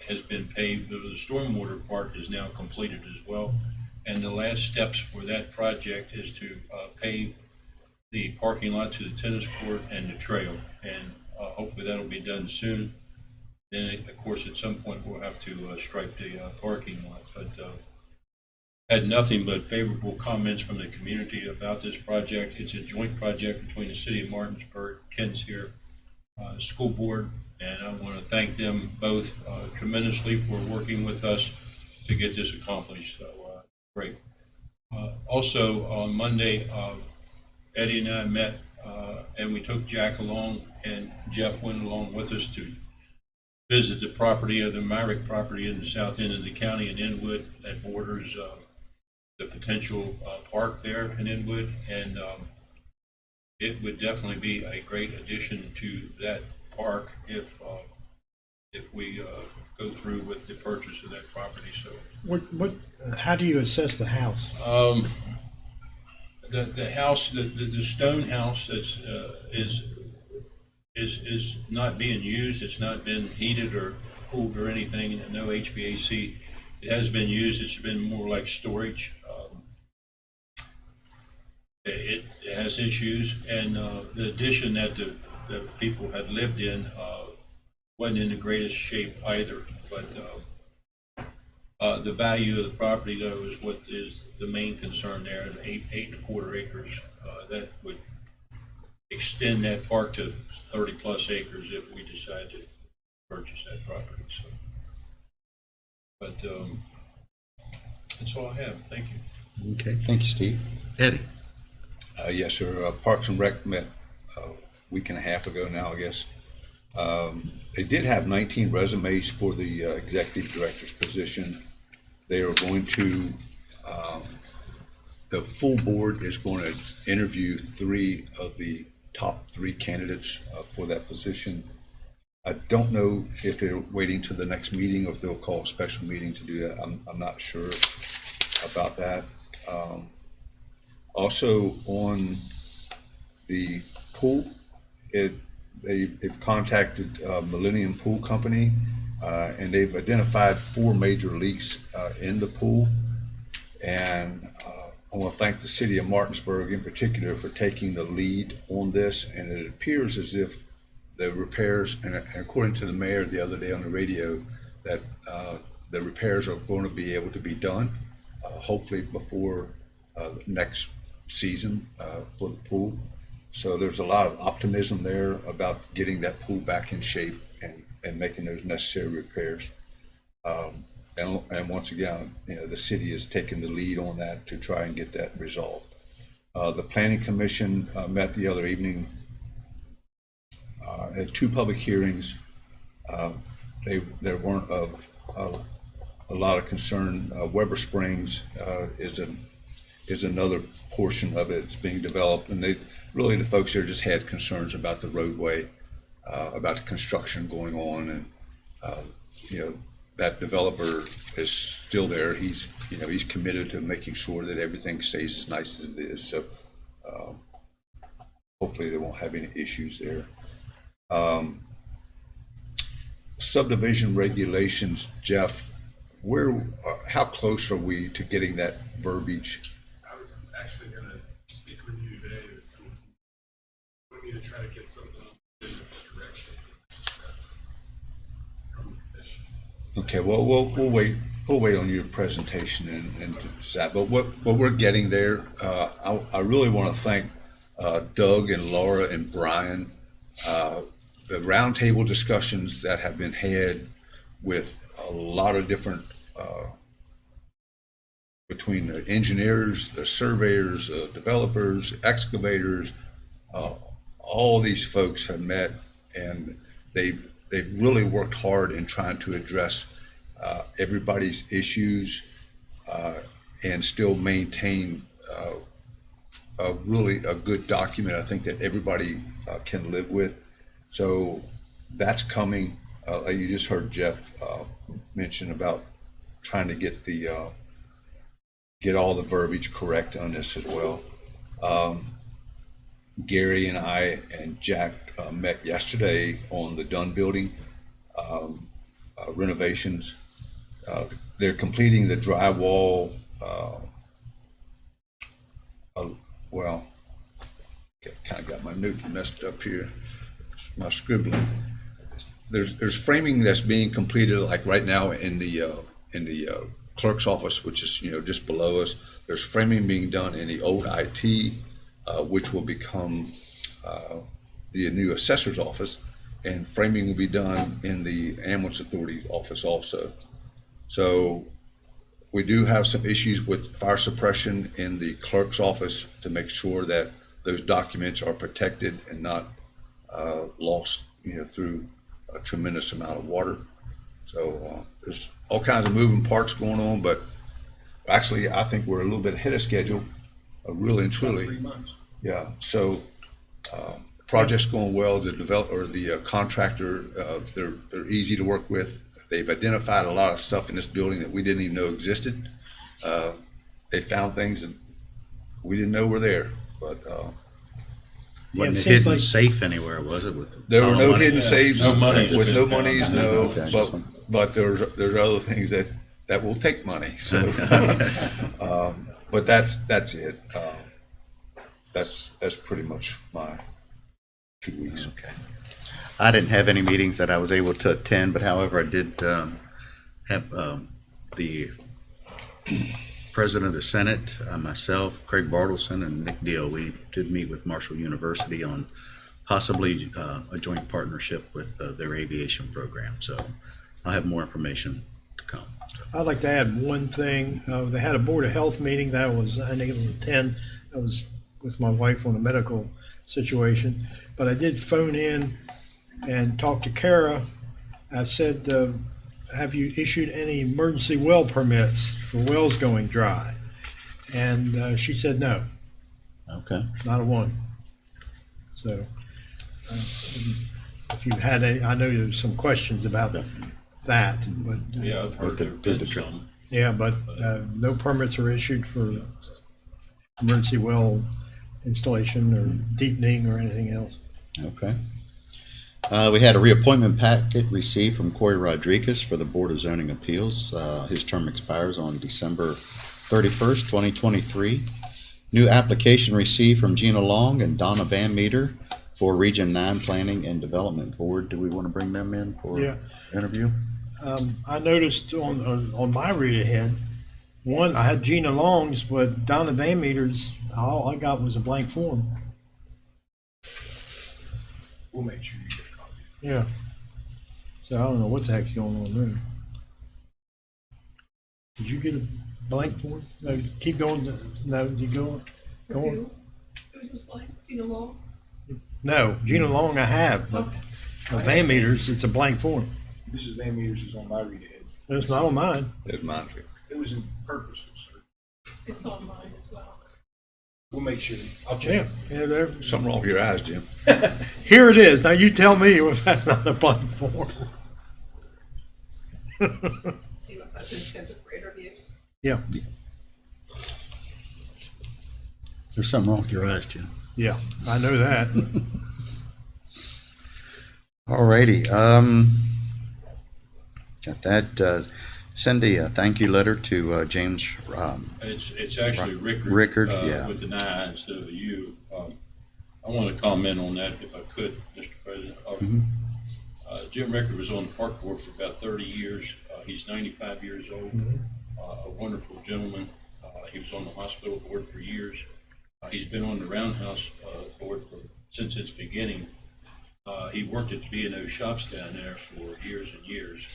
has been paved. The stormwater part is now completed as well. And the last steps for that project is to pave the parking lot to the tennis court and the trail. And hopefully that'll be done soon. Then, of course, at some point we'll have to stripe the parking lot. But had nothing but favorable comments from the community about this project. It's a joint project between the city of Martinsburg, Ken's here, school board, and I want to thank them both tremendously for working with us to get this accomplished. So great. Also on Monday, Eddie and I met and we took Jack along, and Jeff went along with us to visit the property of the Myrick property in the south end of the county in Inwood that borders the potential park there in Inwood, and it would definitely be a great addition to that park if we go through with the purchase of that property. So, how do you assess the house? The house, the stone house that's is not being used. It's not been heated or cooled or anything. No HVAC. It has been used. It's been more like storage. It has issues, and the addition that the people had lived in wasn't in the greatest shape either. But the value of the property, though, is what is the main concern there. The 8.25 acres that would extend that park to 30 plus acres if we decide to purchase that property. So, but that's all I have. Thank you. Okay, thank you, Steve. Eddie? Yes, sir. Parks and Rec met a week and a half ago now, I guess. They did have 19 resumes for the executive director's position. They are going to, the full board is going to interview 3 of the top 3 candidates for that position. I don't know if they're waiting to the next meeting or if they'll call a special meeting to do that. I'm not sure about that. Also on the pool, they've contacted Millennium Pool Company, and they've identified 4 major leaks in the pool. And I want to thank the city of Martinsburg in particular for taking the lead on this. And it appears as if the repairs, and according to the mayor the other day on the radio, that the repairs are going to be able to be done, hopefully before next season for the pool. So there's a lot of optimism there about getting that pool back in shape and making those necessary repairs. And once again, the city is taking the lead on that to try and get that resolved. The Planning Commission met the other evening, had 2 public hearings. They weren't of a lot of concern. Weber Springs is another portion of it that's being developed, and the folks there just had concerns about the roadway, about the construction going on, and that developer is still there. He's committed to making sure that everything stays as nice as it is. So hopefully they won't have any issues there. Subdivision regulations, Jeff, how close are we to getting that verbiage? I was actually going to speak with you try to get something in the direction from the commission. Okay, well, we'll wait on your presentation and to that. But what we're getting there, I really want to thank Doug and Laura and Brian. The roundtable discussions that have been had with a lot of different, between the engineers, the surveyors, developers, excavators, all these folks have met, and they've really worked hard in trying to address everybody's issues and still maintain really a good document, I think, that everybody can live with. So that's coming. You just heard Jeff mention about trying to get get all the verbiage correct on this as well. Gary and I and Jack met yesterday on the Dunn building renovations. They're completing the drywall. Well, kind of got my notes messed up here. My scribbling. There's framing that's being completed, like right now in the clerk's office, which is just below us. There's framing being done in the old IT, which will become the new assessor's office, and framing will be done in the ambulance authority office also. So we do have some issues with fire suppression in the clerk's office to make sure that those documents are protected and not lost, through a tremendous amount of water. So there's all kinds of moving parts going on, but actually I think we're a little bit ahead of schedule, really and truly. 3 months. Yeah. So the project's going well. The developer, the contractor, they're easy to work with. They've identified a lot of stuff in this building that we didn't even know existed. They found things that we didn't know were there, but Wasn't it a seems hidden like- safe anywhere, was it? there were no money? hidden safes No money with has no been found. monies, no. Okay. But there's other things that will take money. So, but that's it. That's pretty much my 2 weeks. Okay. I didn't have any meetings that I was able to attend, but however, I did have the President of the Senate, myself, Craig Bartleson, and Nick Deal. We did meet with Marshall University on possibly a joint partnership with their aviation program. So I'll have more information to come. I'd like to add one thing. They had a Board of Health meeting that I was unable to attend. I was with my wife on a medical situation, but I did phone in and talk to Kara. I said, have you issued any emergency well permits for wells going dry? And she said no, Okay. not a one. So if you had any, I know there's some questions about that, but Yeah, I've heard there have been some. yeah, but no permits are issued for emergency well installation or deepening or anything else. Okay. We had a reappointment packet received from Corey Rodriguez for the Board of Zoning Appeals. His term expires on December 31st, 2023. New application received from Gina Long and Donna Van Meter for Region 9 Planning and Development Board. Do we want to bring them in for Yeah. interview? I noticed on my read ahead, one, I had Gina Long's, but Donna Van Meter's, all I got was a blank form. We'll make sure you get a copy. Yeah. So I don't know what the heck's going on there. Did you get a blank form? No, keep going. No, you go on. No, Gina Long I have, but Van Meter's, it's a blank form. Mrs. Van Meters is on my read ahead. It's not on mine. There's mine. It was in purposeful, sir. It's on mine as well. We'll make sure. I'll Yeah, check. yeah, there. Something wrong with your eyes, Jim. Here it is. Now you tell me if that's not a blank form. See what that's intended for interviews. Yeah, There's something wrong with your eyes, Jim. yeah, I know that. Alrighty, got that. Send a thank you letter to James. It's actually Rickard. Rickard, yeah. With an I instead of a U. I want to comment on that if I could, Mr. President. Jim Rickard was on the park board for about 30 years. He's 95 years old, a wonderful gentleman. He was on the hospital board for years. He's been on the Roundhouse board since its beginning. He worked at the B&O shops down there for years and years.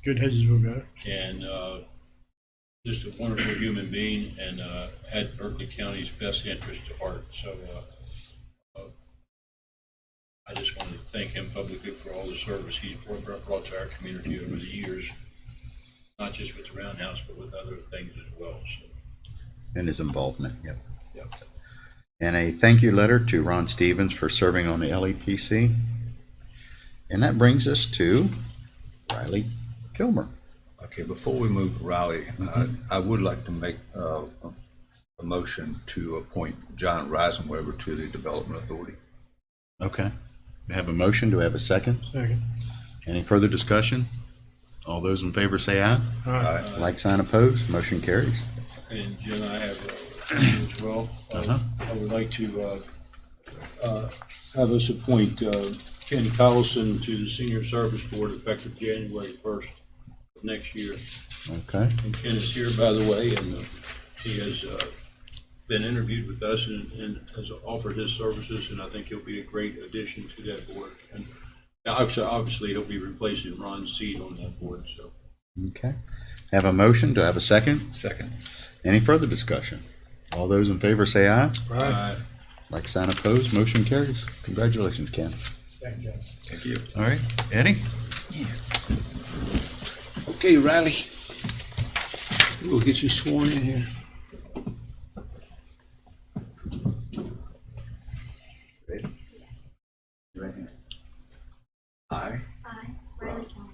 Good heads will go. And just a wonderful human being, and had Berkeley County's best interest at heart. So I just want to thank him publicly for all the service he's brought to our community over the years, not just with the Roundhouse, but with other things as well. So. And his involvement, yep. Yep. And a thank you letter to Ron Stevens for serving on the LEPC. And that brings us to Riley Kilmer. Okay, before we move to Riley, I would like to make a motion to appoint John Reisenweber to the Development Authority. Okay. We have a motion. Do we have a second? Second. Any further discussion? All those in favor say aye. Aye. Like sign opposed, motion carries. And Jim, I have as well. I would like to have us appoint Ken Collison to the Senior Service Board effective January 1st of next year. Okay. And Ken is here, by the way, and he has been interviewed with us and has offered his services, and I think he'll be a great addition to that board. And obviously he'll be replacing Ron's seat on that board. So. Okay. Have a motion. Do I have a second? Second. Any further discussion? All those in favor say aye. Aye. Like sign opposed, motion carries. Congratulations, Ken. Thank you. Thank you. All right. Eddie? Okay, Riley. We'll get you sworn in here. Ready? Right hand. I I, Riley Kilmer,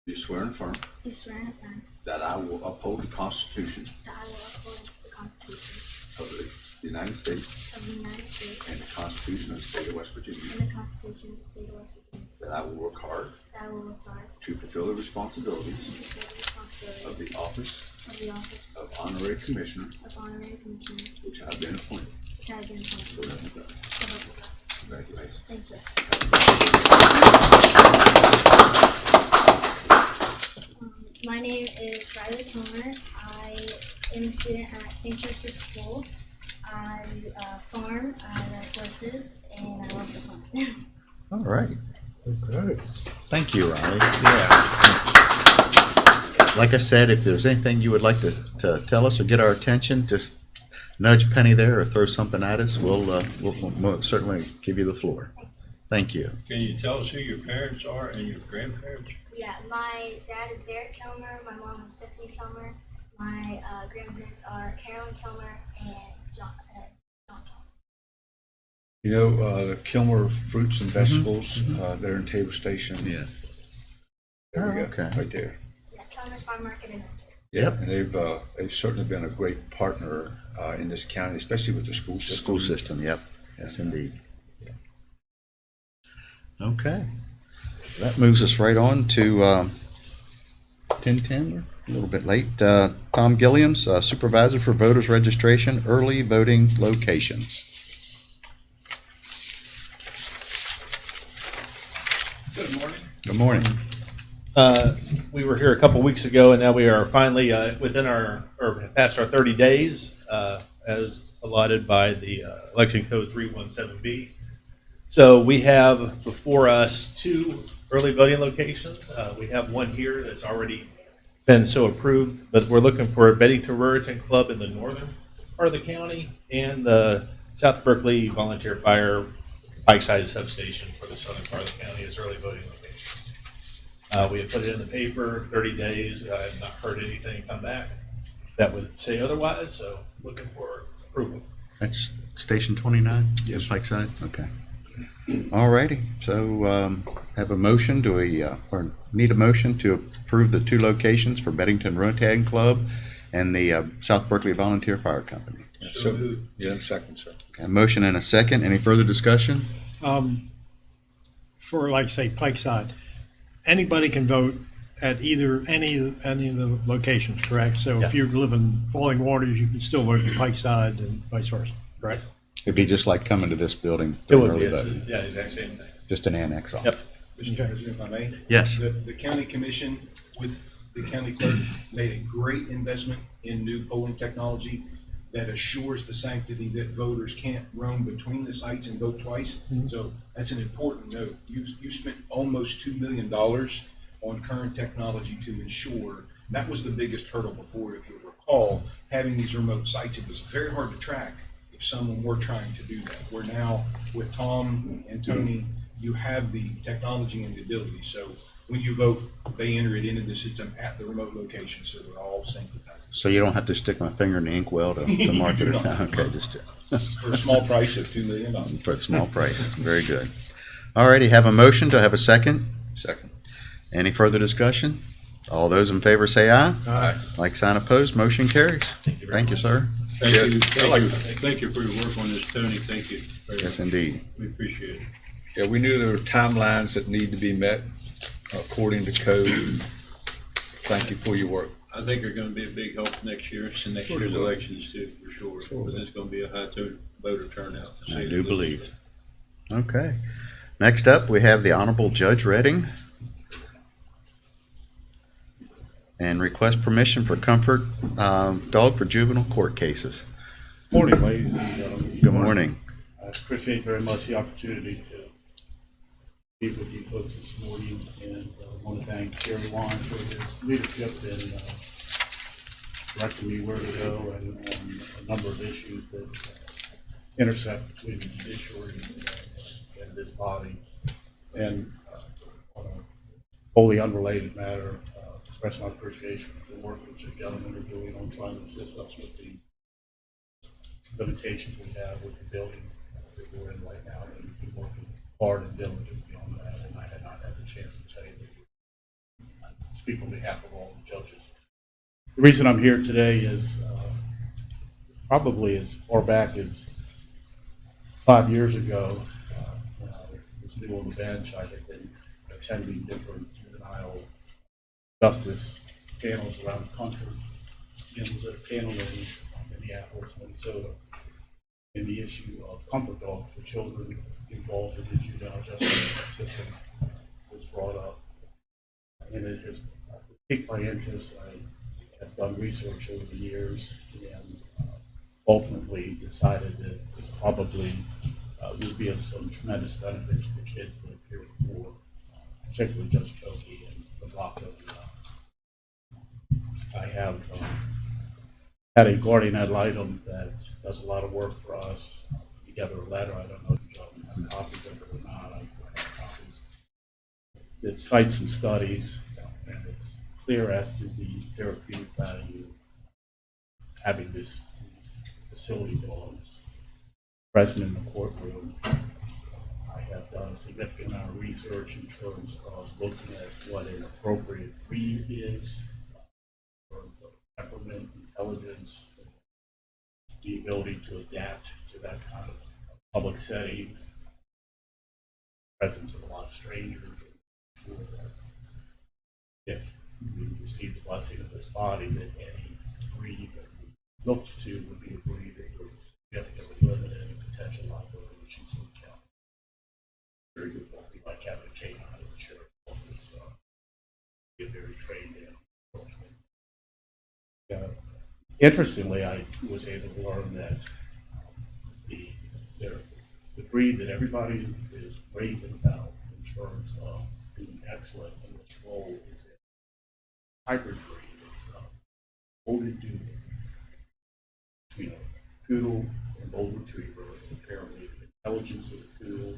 do swear and affirm do swear and affirm that I will uphold the Constitution that I will uphold the Constitution of the United States of the United States and the Constitution of the State of West Virginia, and the Constitution of the State of West Virginia, that I will work hard that I will work hard to fulfill the responsibilities to fulfill the responsibilities of the office of the office of Honorary Commissioner, of Honorary Commissioner, which I have been appointed. which I have been So appointed. help me God. So help me God. Congratulations. Thank you. My name is Riley Kilmer. I am a student at St. Joseph's School. I farm, I ride horses, and I love to hunt. All right. Okay. Thank you, Riley. Like I said, if there's anything you would like to tell us or get our attention, just nudge Penny there or throw something at us. We'll certainly give you the floor. Thank you. Can you tell us who your parents are and your grandparents? Yeah, my dad is Derek Kilmer, my mom is Stephanie Kilmer, my grandparents are Carolyn Kilmer and John Kilmer. You know, the Kilmer Fruits and Vegetables, they're in Tabor Station. Yeah. There we go, Okay. right there. Yeah, Kilmer's Farm Market and Yep. And they've certainly been a great partner in this county, especially with the school system. School system, yep. Yes, indeed. Okay. That moves us right on to 10:10. We're a little bit late. Tom Gilliams, Supervisor for Voters Registration, Early Voting Locations. Good morning. Good morning. We were here a couple weeks ago, and now we are finally within past our 30 days, as allotted by the Election Code 317B. So we have before us 2 early voting locations. We have one here that's already been so approved, but we're looking for a Bennington Ruritan Club in the northern part of the county and the South Berkeley Volunteer Fire Bike-Side Substation for the southern part of the county as early voting locations. We have put it in the paper, 30 days. I have not heard anything come back that would say otherwise, so looking for approval. That's Station 29? Yes. Lakeside? Okay. All righty. So have a motion. Do we or need a motion to approve the 2 locations for Bennington Ruritan Club and the South Berkeley Volunteer Fire Company? So moved. Yeah, second, sir. A motion and a second. Any further discussion? For like say Lakeside, anybody can vote at either any of the locations, correct? So if you live in Falling Waters, you can still vote at Lakeside and vice versa, right? It'd be just like coming to this building. It would during be, early it's, voting. yeah, exact same thing. Just an annex on. Yep. Mr. President, if I may? Yes. The county commission with the county clerk made a great investment in new polling technology that assures the sanctity that voters can't roam between the sites and vote twice. So that's an important note. You spent almost $2 million on current technology to ensure, that was the biggest hurdle before, if you recall, having these remote sites. It was very hard to track if someone were trying to do that. Where now with Tom and Tony, you have the technology and the ability. So when you vote, they enter it into the system at the remote location, so they're all synced. So you don't have to stick my finger in the inkwell to mark it. Okay, just For a small price of $2 million. for a small price. Very good. All righty, have a motion. Do I have a second? Second. Any further discussion? All those in favor say aye. Aye. Like sign opposed, motion carries. Thank you very Thank you, much. sir. Thank Yeah, you, I like- thank you for your work on this, Tony. Thank you. very Yes, much. indeed. We appreciate it. Yeah, we knew there were timelines that need to be met according to code. Thank you for your work. I think they're gonna be a big help next year, and next year's elections too, for sure. But there's gonna be a high voter turnout. to I say do the least. believe. Okay. Next up, we have the Honorable Judge Redding. And request permission for Comfort Dog for juvenile court cases. Morning, ladies and gentlemen. Good morning. I appreciate very much the opportunity to be with you folks this morning, and want to thank Jerry Wan for his leadership in directing me where to go and a number of issues that intersect between the judiciary and this body. And on a wholly unrelated matter, express my appreciation for the work that you gentlemen are doing on trying to assist us with the limitations we have with the building that we're in right now, and we've been working hard and diligently on that, and I had not had the chance to tell you that I speak on behalf of all the judges. The reason I'm here today is probably as far back as 5 years ago, when I was new on the bench. I had been attending different juvenile justice panels around the country, and was at a panel in Minneapolis, Minnesota, in the issue of comfort dogs for children involved in the juvenile justice system was brought up. And it has piqued my interest. I have done research over the years, and ultimately decided that it probably would be of some tremendous benefit to the kids that appear before, particularly Judge Koki and the block of I have had a guardian ad litem that does a lot of work for us. Together a letter, I don't know if you gentlemen have copies of it or not. I have copies. It cites some studies, and it's clear as to the therapeutic value of having these facility dogs present in the courtroom. I have done a significant amount of research in terms of looking at what an appropriate breed is, temperament, intelligence, the ability to adapt to that kind of public setting, presence of a lot of strangers. If we receive the blessing of this body, that any breed that we looked to would be a breed that would significantly limit any potential liability issues in the county. Very good quality, like having a canine in the sheriff's office, be very trained in. Interestingly, I was able to learn that the breed that everybody is raving about in terms of being excellent in this role is a hybrid breed. It's golden doodle, between a poodle and golden retriever. Apparently, the intelligence of the poodle,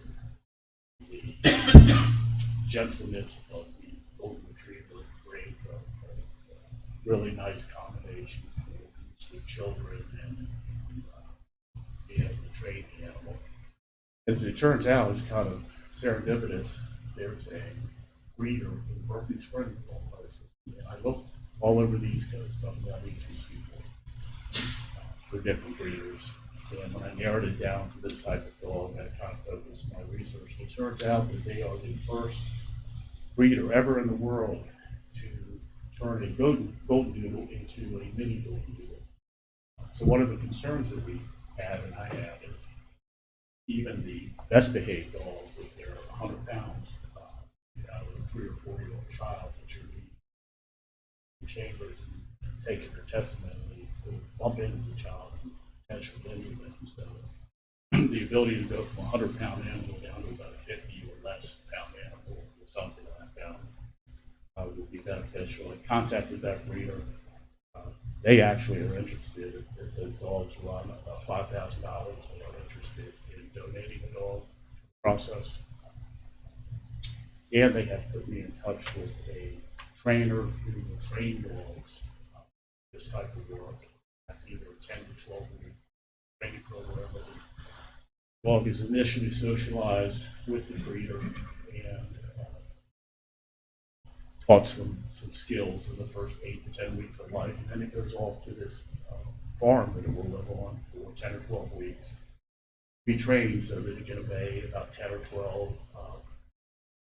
the gentleness of the golden retriever creates a really nice combination for children and be able to train the animal. As it turns out, it's kind of serendipitous. There's a breeder in Berkeley Springs, of all places. And I looked all over the East Coast, up and down the Eastern Seaboard, for different breeders. And when I narrowed it down to this type of dog, I kind of focused my research. It turns out that they are the first breeder ever in the world to turn a golden doodle into a mini golden doodle. So one of the concerns that we had, and I have, is even the best behaved dogs, if they're 100 pounds, you know, a 3 or 4-year-old child that you're in chambers and taking their testimony, will bump into the child and potentially injure them. So the ability to go from a 100-pound animal down to about a 50 or less pound animal is something that I found would be beneficial. I contacted that breeder. They actually are interested, if those dogs run about $5,000, they are interested in donating a dog process. And they have put me in touch with a trainer who will train dogs this type of work. That's either a 10 to 12 week training program where the dog is initially socialized with the breeder and taught some skills in the first 8 to 10 weeks of life. And then it goes off to this farm that it will live on for 10 or 12 weeks. Be trained so that it can obey about 10 or 12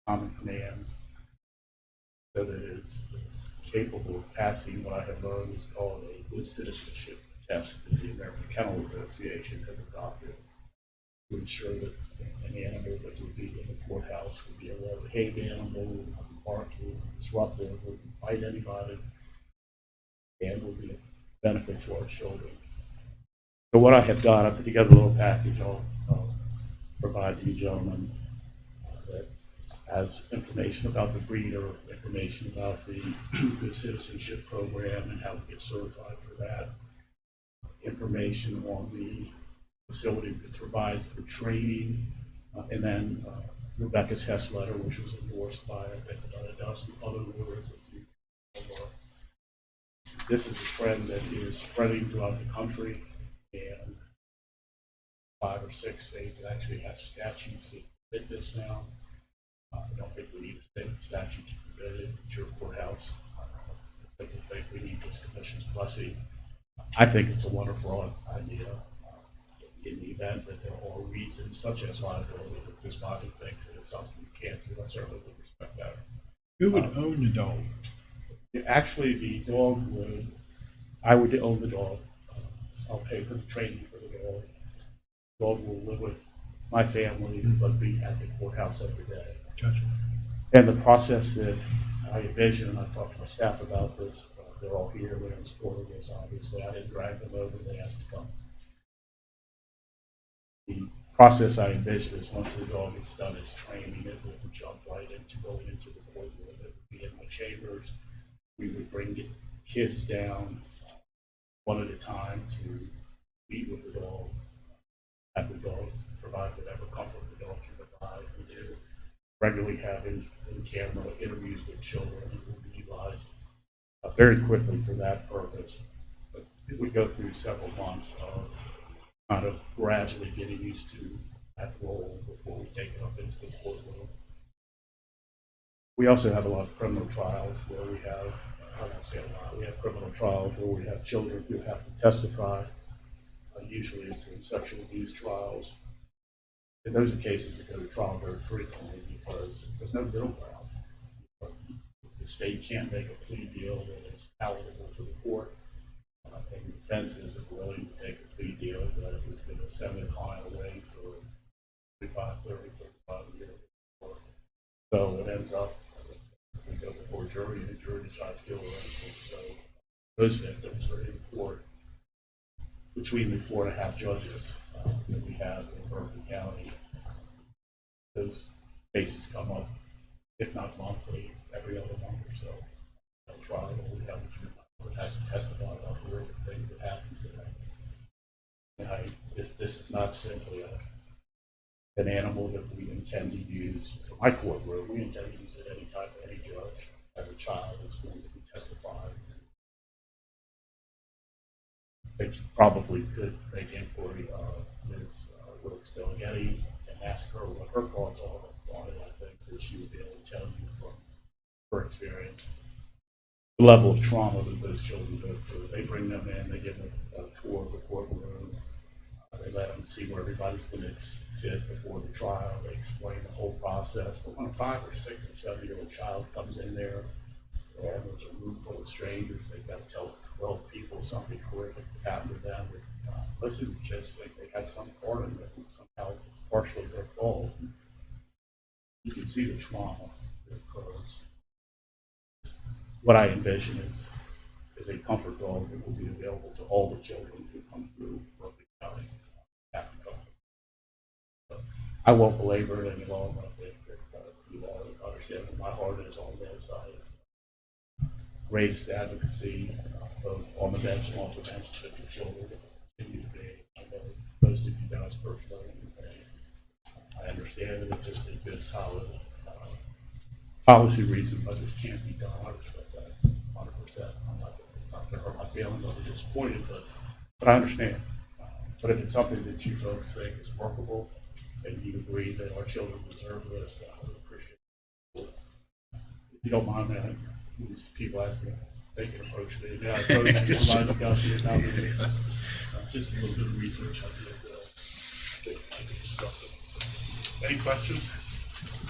common commands so that it's capable of passing what I have learned is called a good citizenship test that the American Kennel Association has adopted to ensure that an animal that would be in the courthouse would be a well-behaved animal, would not be barking, disruptive, wouldn't bite anybody, and would be a benefit to our children. So what I have done, I put together a little package I'll provide to you gentlemen that has information about the breeder, information about the good citizenship program and how to get certified for that, information on the facility that provides the training, and then Rebecca's Hess letter, which was endorsed by, I think, about a dozen other lawyers. This is a trend that is spreading throughout the country, and 5 or 6 states actually have statutes that permit this now. I don't think we need a state statute to prevent it at your courthouse. I think we need this commission's blessing. I think it's a wonderful idea. In the event that there are reasons such as liability that this body thinks that it's something we can't do, I certainly would respect that. Who would own the dog? Actually, the dog I would own the dog. I'll pay for the training for the dog. The dog will live with my family, but be at the courthouse every day. Gotcha. And the process that I envision, and I talked to my staff about this, they're all here, they're in support of this, obviously. I didn't drag them over, they asked to come. The process I envision is once the dog is done its training, it will jump right into going into the courtroom. It would be in my chambers. We would bring kids down one at a time to meet with the dog, have the dog provide whatever comfort the dog can provide. We do regularly have in-camera interviews with children who will be utilized very quickly for that purpose. But it would go through several months of kind of gradually getting used to that role before we take it up into the courtroom. We also have a lot of criminal trials where we have, I won't say a lot, we have criminal trials where we have children who have to testify. Usually it's in sexual abuse trials. And those are cases that go to trial very frequently because there's no middle ground. The state can't make a plea deal that is palatable to the court. And the defenses are willing to take a plea deal that is going to send the client away for 25, 30, 35 years. So it ends up, we go before a jury and the jury decides guilt or innocent. So those victims are in court between the 4.5 judges that we have in Berkeley County. Those cases come up, if not monthly, every other month or so. A trial that we have has to testify about horrific things that happen to them. And this is not simply an animal that we intend to use for my courtroom. We intend to use it any time, any judge, as a child that's going to be testified. I think you probably could make inquiry of Ms. Wilkes Delegetti and ask her what her thoughts are on it. I think that she would be able to tell you from her experience the level of trauma that those children go through. They bring them in, they give them a tour of the courtroom, they let them see where everybody's going to sit before the trial, they explain the whole process. But when a 5 or 6 or 7-year-old child comes in there and there's a room full of strangers, they've got to tell 12 people something horrific that happened to them. Most of the kids think they had some part in it, somehow partially their fault. You can see the trauma that occurs. What I envision is a comfort dog that will be available to all the children who come through Berkeley County. I won't belabor it any longer. I think that you all understand that my heart is on their side. Greatest advocacy, both on the bench and off the bench, for the children continue to be. I know most of you guys personally. I understand that if it's a good, solid policy reason, but this can't be done. I respect that 100%. It's not going to hurt my feelings. I'll be disappointed, but I understand. But if it's something that you folks think is workable, and you agree that our children deserve this, I would appreciate it. If you don't mind, man, these people ask me, they can approach me. Yeah, I approach somebody who got you about me. Just a little bit of research I did constructive. Any questions?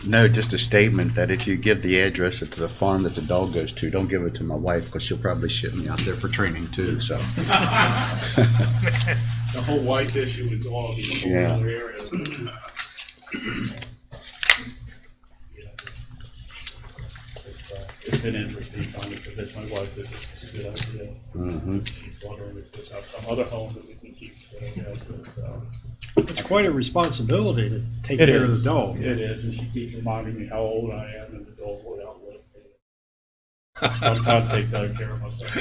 No, just a statement that if you give the address to the farm that the dog goes to, don't give it to my wife because she'll probably ship me out there for training too. So The whole wife issue is all the whole Yeah. other areas. It's been interesting trying to convince my wife that this is a good idea. Mhm. She's wondering if there's not some other home that we can keep. It's quite a responsibility to take It care of is. the dog. It is, and she keeps reminding me how old I am and the dog will outlive me. I'm trying to take better care of myself.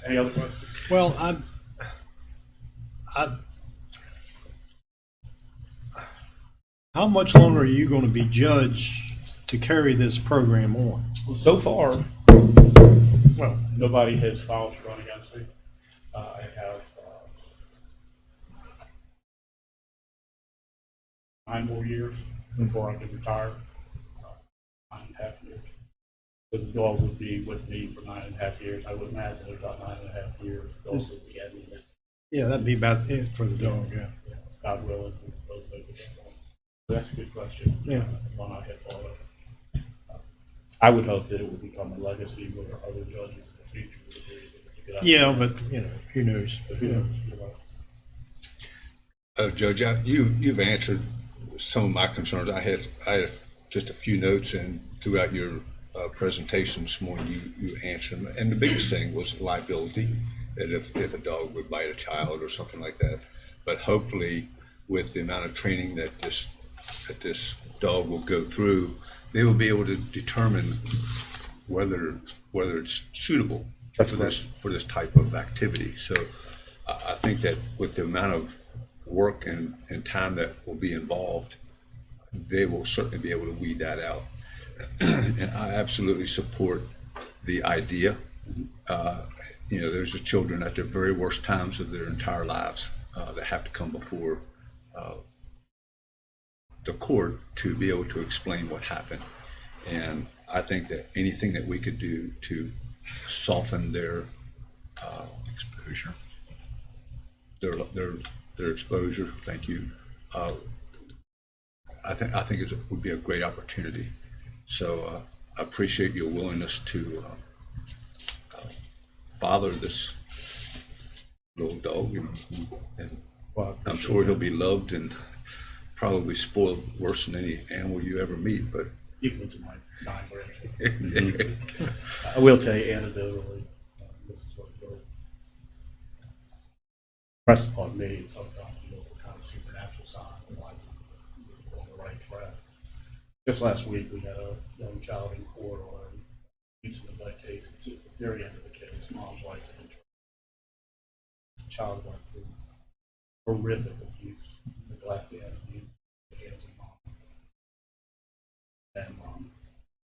Any other questions? Well, how much longer are you going to be judged to carry this program on? Well, so far, well, nobody has filed to run against me. I have 9 more years before I can retire. 9.5 years. So the dog would be with me for 9.5 years. I would imagine about 9.5 years. Also the ending. Yeah, that'd be about it for the dog, yeah. God willing, we'll both make it that long. That's a good question. Yeah. One I had thought of. I would hope that it would become a legacy where other judges in the future would agree that it's a good idea. Yeah, but, who knows? But who knows? You're right. Judge, you've answered some of my concerns. I had just a few notes, and throughout your presentation this morning, you answered them. And the biggest thing was liability, that if a dog would bite a child or something like that. But hopefully, with the amount of training that this dog will go through, they will be able to determine whether it's suitable for this type of activity. So I think that with the amount of work and time that will be involved, they will certainly be able to weed that out. And I absolutely support the idea. There's the children at the very worst times of their entire lives that have to come before the court to be able to explain what happened. And I think that anything that we could do to soften their exposure, their exposure, thank you. I think it would be a great opportunity. So I appreciate your willingness to father this little dog, and I'm sure he'll be loved and probably spoiled worse than any animal you ever meet, but Equal to my 9 grandchildren. I will tell you anecdotally, this is what really impressed upon me sometimes, the kind of supernatural sign in life on the right track. Just last week, we had a young child in court on an incident like case. It's at the very end of the case. Mom's wife's in trouble. The child went through horrific abuse, neglect, and abuse at the hands of mom. And mom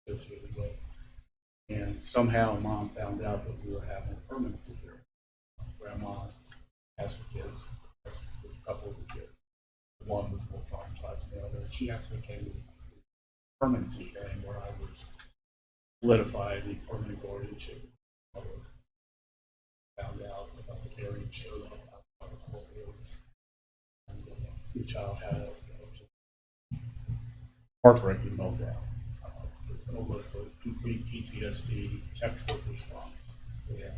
associated with. And somehow mom found out that we were having a permanency hearing. Grandma asked the kids, asked a couple of the kids. One was more traumatized than the other. She actually came to the permanency hearing where I was solidifying the permanent guardianship. Found out about the hearing, showed up outside the court hearing. And the child had a heartbreaking meltdown. Almost a complete PTSD textbook response. Yeah.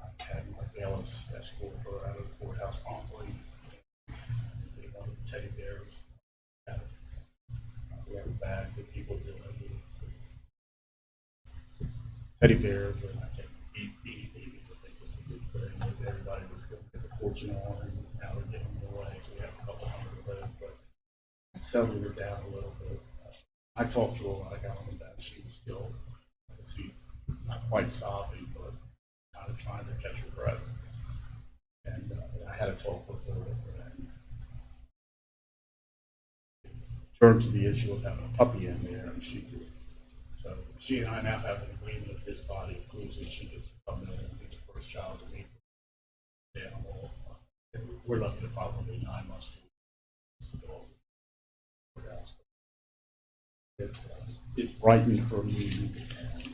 I had my bailiffs escort her out of the courthouse promptly. teddy bears. We have a bag that people do. Teddy bears, and I think Beanie Babies, I think was a good thing that everybody was going to get a fortune on, and now we're giving them away, so we have a couple hundred of those, but settling her down a little bit. I talked to her when I got on the bench. She was still, not quite sobbing, but kind of trying to catch her breath. And I had a talk with her and turned to the issue of having a puppy in there, and so she and I now have an agreement if this body approves it, she gets to come in and be the first child to meet the animal. We're looking at probably 9 months to it's brightened her mood and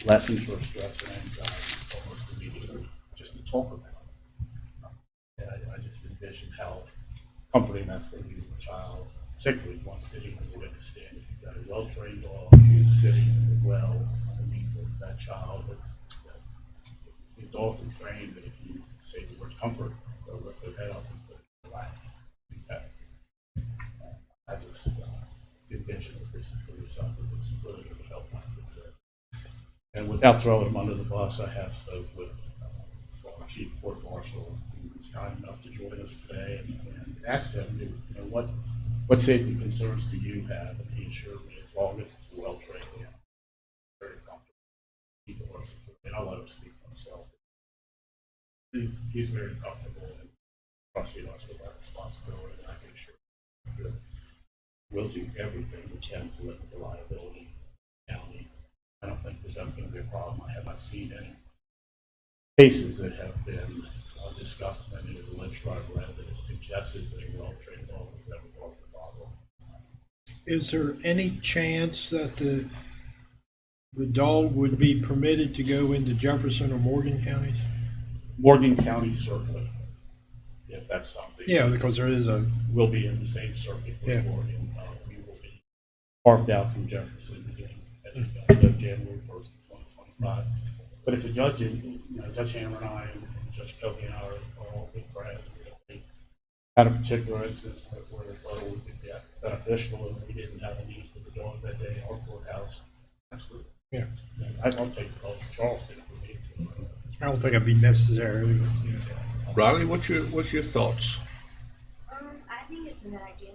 lessened her stress and anxiety almost immediately just to talk about it. And I just envision how comforting that's going to be for a child, particularly one sitting in the witness stand. If you've got a well-trained dog who's sitting well underneath that child, these dogs are trained that if you say the word comfort, they'll lift their head up and put it in your lap. I just envision that this is going to be something that's really going to help my kid. And without throwing them under the bus, I have spoke with our chief court marshal, who was kind enough to join us today, and asked him, what safety concerns do you have? And he assured me as long as it's a well-trained animal, very comfortable. People are secure, and I'll let him speak for himself. He's very comfortable and trusting us with that responsibility, and I can assure him that we'll do everything we can to limit the liability of the county. I don't think there's ever going to be a problem. I have not seen any cases that have been discussed in any of the literature I've read that has suggested that a well-trained dog has ever caused a problem. Is there any chance that the dog would be permitted to go into Jefferson or Morgan counties? Morgan County certainly, if that's something. Yeah, because there is we'll be in the same circuit with Yeah. Morgan. We will be carved out from Jefferson beginning at January 1st, 2025. But if a judge, Judge Hammer and I and Judge Kelly and I are all good friends, we had a particular instance where the photo would be beneficial and we didn't have a need for the dog that day in our courthouse. Absolutely. Yeah. I'll take the dog to Charleston if we need to. I don't think it'd be necessary. But, Riley, what's your thoughts? I think it's a good idea.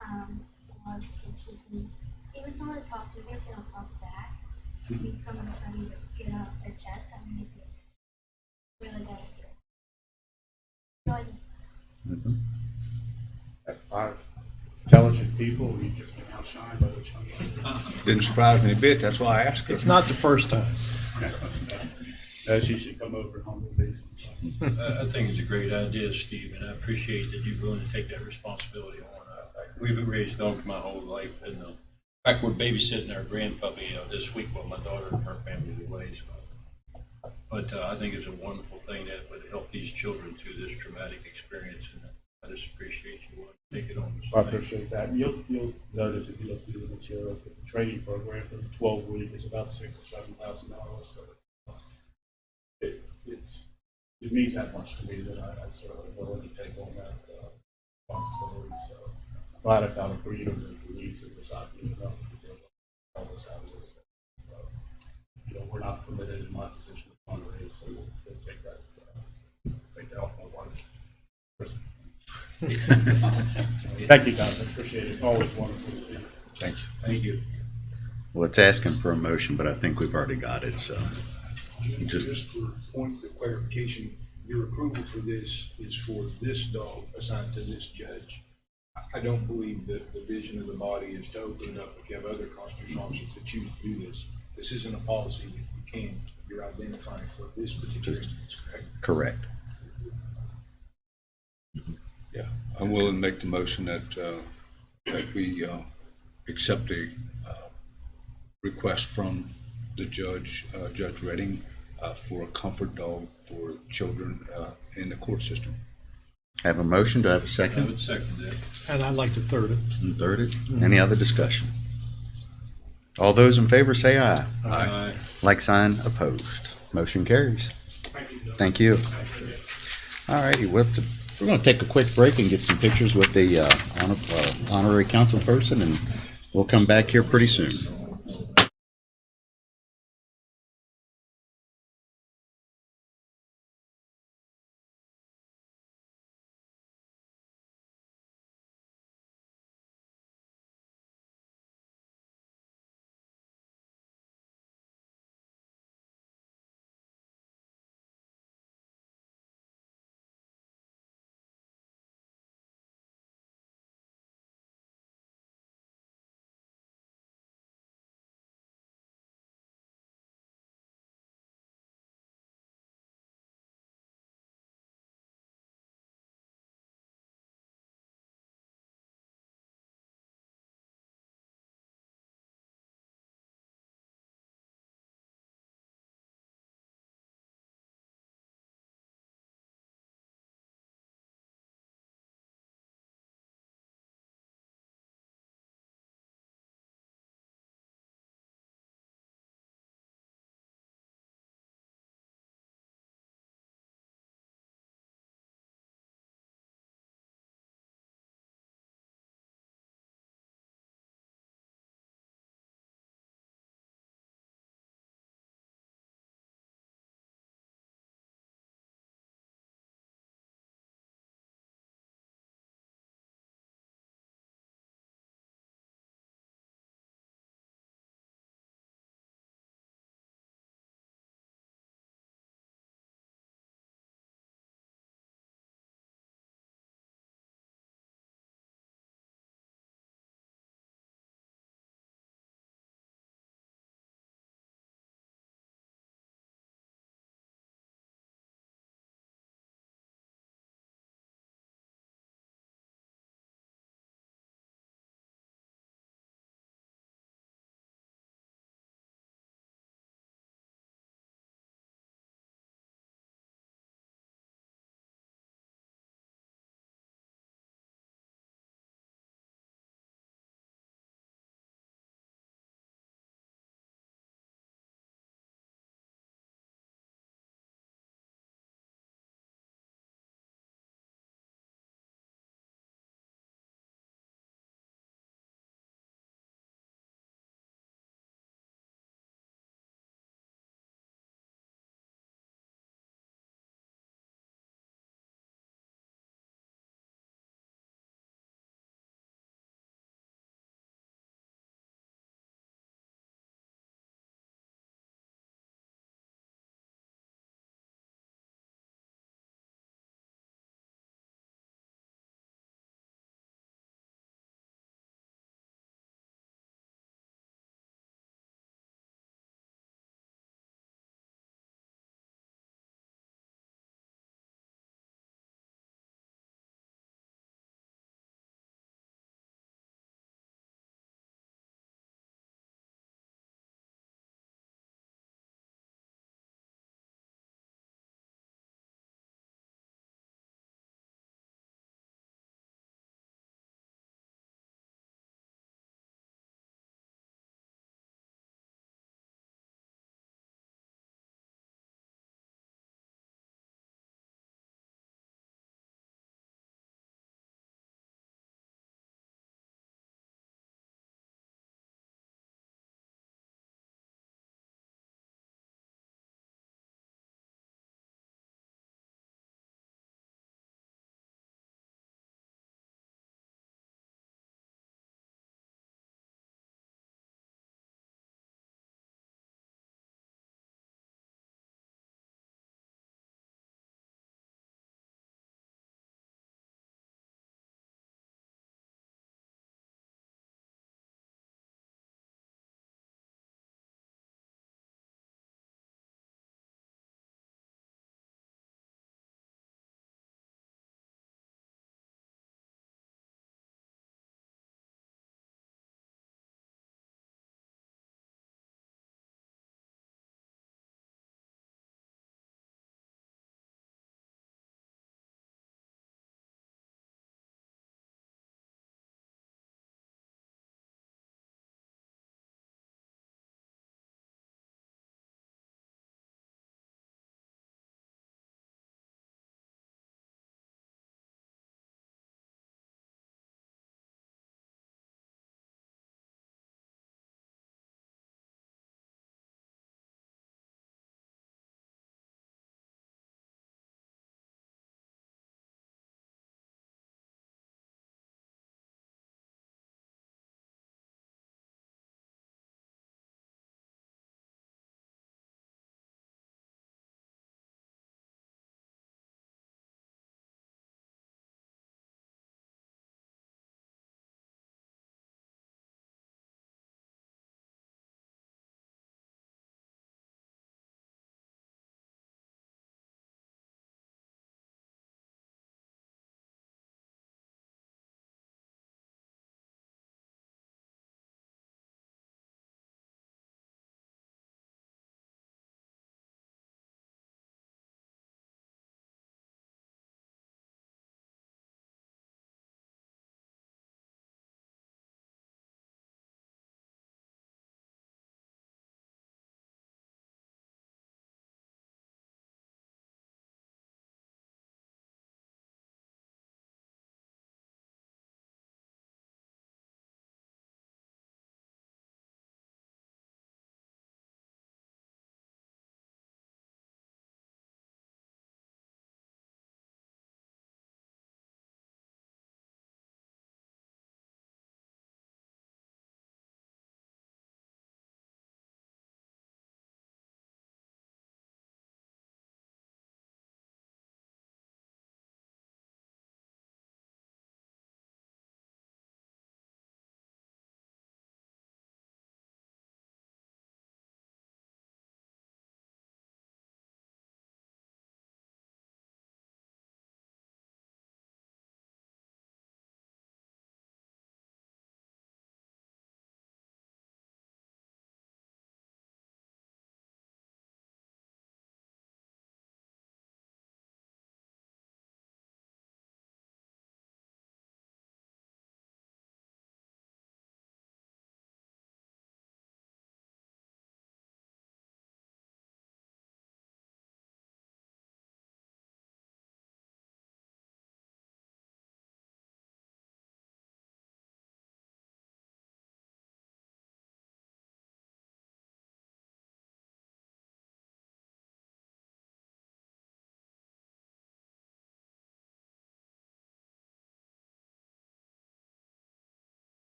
A lot of kids just need even someone to talk to, even if they don't talk back, just need someone ready to get off their chest. I think it's a really good idea. At 5 intelligent people, you just been outshined by the chunk. Didn't surprise me a bit. That's why I asked her. it's not the first time. She should come over and humble these. I think it's a great idea, Steve, and I appreciate that you're willing to take that responsibility on. We've raised dogs my whole life, and in fact, we're babysitting our grandpuppy this week while my daughter and her family are away. So. But I think it's a wonderful thing that would help these children through this traumatic experience, and I just appreciate you wanting to take it on. I appreciate that. You'll notice if you look through the materials that the training program for the 12-week is about $6,000 or $7,000. So it means that much to me that I sort of willing to take on that responsibility. So I'm glad I found a breeder that believes in this idea enough to help us out a little bit. We're not permitted in my position to fundraise, so we'll take that off my wife's. Thank you, guys. I appreciate it. It's always wonderful to see you. Thank you. Thank you. Well, it's asking for a motion, but I think we've already got it, so. Just for points of clarification, your approval for this is for this dog assigned to this judge. I don't believe that the vision of the body is to open it up if you have other constitutional officers that choose to do this. This isn't a policy that you're identifying for this particular instance, correct? Correct. Yeah, I'm willing to make the motion that we accept a request from the judge, Judge Redding, for a comfort dog for children in the court system. Have a motion. Do I have a I second? would second that. And I'd like to third it. And third it. Any other discussion? All those in favor say aye. Aye. Like sign opposed. Motion carries. Thank you. All righty, with the We're going to take a quick break and get some pictures with the honorary council person, and we'll come back here pretty soon.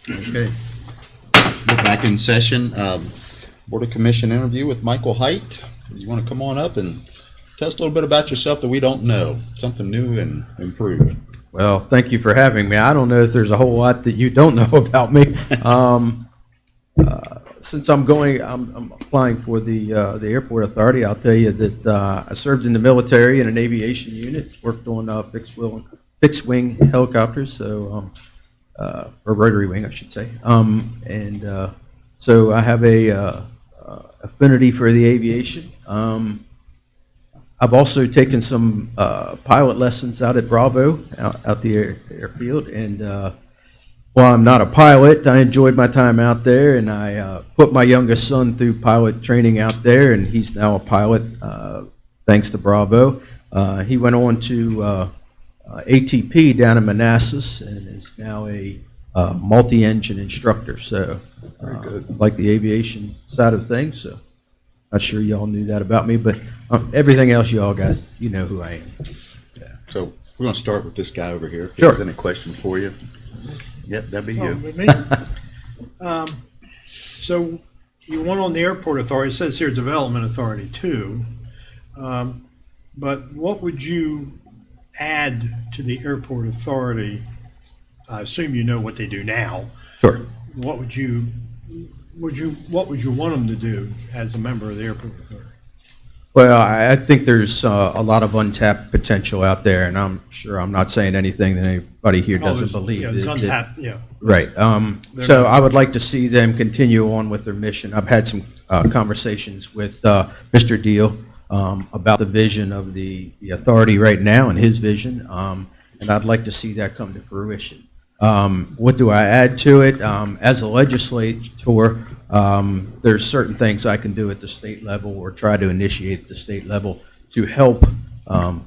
Okay. We're back in session. Board of Commission interview with Michael Height. You want to come on up and tell us a little bit about yourself that we don't know, something new and improved. Well, thank you for having me. I don't know if there's a whole lot that you don't know about me. Since I'm applying for the airport authority, I'll tell you that I served in the military in an aviation unit, worked on fixed wing helicopters, so or rotary wing, I should say. So I have a affinity for the aviation. I've also taken some pilot lessons out at Bravo, out the airfield, and while I'm not a pilot, I enjoyed my time out there, and I put my youngest son through pilot training out there, and he's now a pilot thanks to Bravo. He went on to ATP down in Manassas and is now a multi-engine instructor. So, like the aviation side of things. So, not sure y'all knew that about me, but everything else, y'all guys, you know who I am. Yeah. So we're going to start with this guy over here. If Sure. there's any questions for you? Yep, that'd be you. With me. So you went on the airport authority. It says here development authority too. But what would you add to the airport authority? I assume you know what they do now. Sure. What would you want them to do as a member of the airport authority? Well, I think there's a lot of untapped potential out there, and I'm sure I'm not saying anything that anybody here doesn't believe. Yeah, it's untapped, yeah. Right. So I would like to see them continue on with their mission. I've had some conversations with Mr. Deal about the vision of the authority right now and his vision, and I'd like to see that come to fruition. What do I add to it? As a legislator, there's certain things I can do at the state level or try to initiate at the state level to help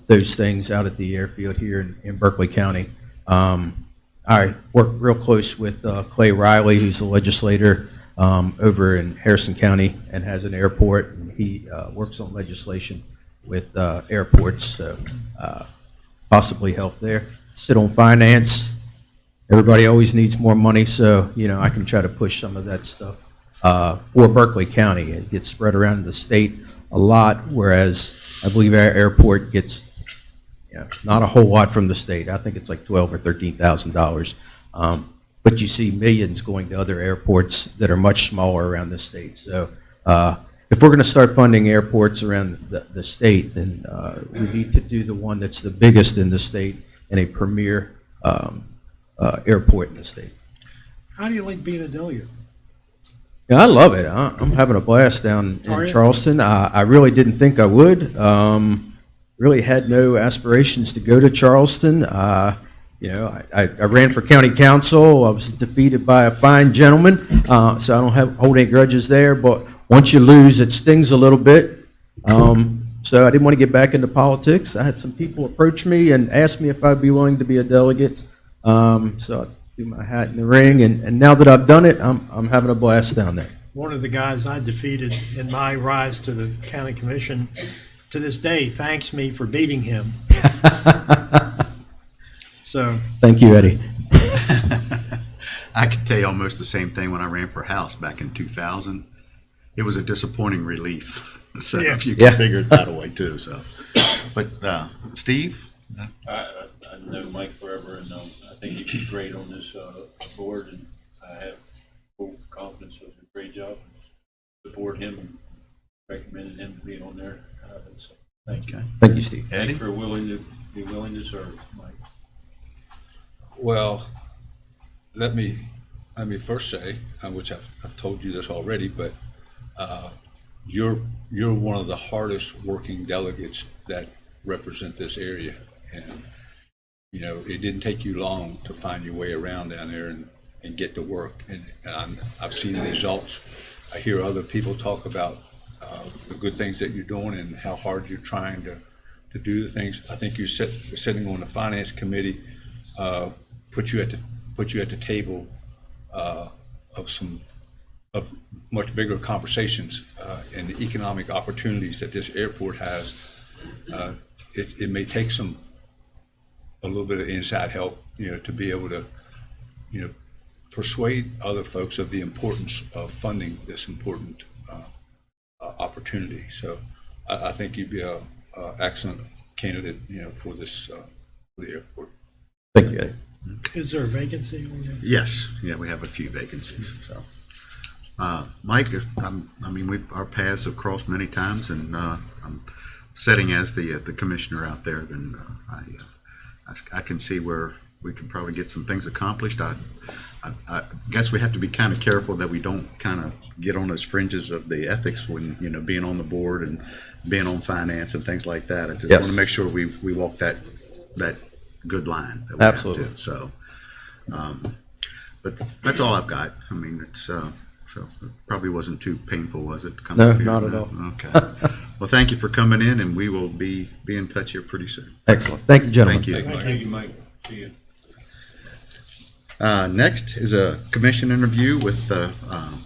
those things out at the airfield here in Berkeley County. I work real close with Clay Riley, who's a legislator over in Harrison County and has an airport. And he works on legislation with airports, so possibly help there. Sit on finance. Everybody always needs more money, so I can try to push some of that stuff for Berkeley County. It gets spread around the state a lot, whereas I believe our airport gets not a whole lot from the state. I think it's like $12,000 or $13,000. But you see millions going to other airports that are much smaller around the state. So if we're going to start funding airports around the state, then we need to do the one that's the biggest in the state and a premier airport in the state. How do you like being a delegate? Yeah, I love it. I'm having a blast down in Charleston. I really didn't think I would. Really had no aspirations to go to Charleston. I ran for county council. I was defeated by a fine gentleman, so I don't hold any grudges there. But once you lose, it stings a little bit. So I didn't want to get back into politics. I had some people approach me and ask me if I'd be willing to be a delegate. So I threw my hat in the ring, and now that I've done it, I'm having a blast down there. One of the guys I defeated in my rise to the county commission to this day thanks me for beating him. So thank you, Eddie. I could tell you almost the same thing when I ran for House back in 2000. It was a disappointing relief. So Yeah. if you can figure it that way too. So, but Steve, I know Mike forever, and I think he'd be great on this board, and I have full confidence he'll do a great job. Support him and recommended him to be on there. So thank you. Thank you, Steve. Thank you for be willing to serve, Mike. Well, let me first say, which I've told you this already, but you're one of the hardest working delegates that represent this area, and it didn't take you long to find your way around down there and get to work. And I've seen the results. I hear other people talk about the good things that you're doing and how hard you're trying to do the things. I think you're sitting on the finance committee. Put you at the table of much bigger conversations and the economic opportunities that this airport has. It may take a little bit of inside help, to be able to, persuade other folks of the importance of funding this important opportunity. So I think you'd be a excellent candidate, for this, for the airport. Thank you, Eddie. Is there a vacancy on there? Yes, yeah, we have a few vacancies, so. Mike, our paths have crossed many times, and I'm sitting as the commissioner out there, then I can see where we can probably get some things accomplished. I guess we have to be kind of careful that we don't kind of get on those fringes of the ethics when, being on the board and being on finance and things like that. I just Yes. want to make sure we walk that good line that we Absolutely. have to, so. But that's all I've got. I mean, it's, so it probably wasn't too painful, was it? No, up here? not at all. Okay. Well, thank you for coming in, and we will be in touch here pretty soon. Excellent. Thank you, gentlemen. Thank you. Thank you, Mike. See you. Next is a commission interview with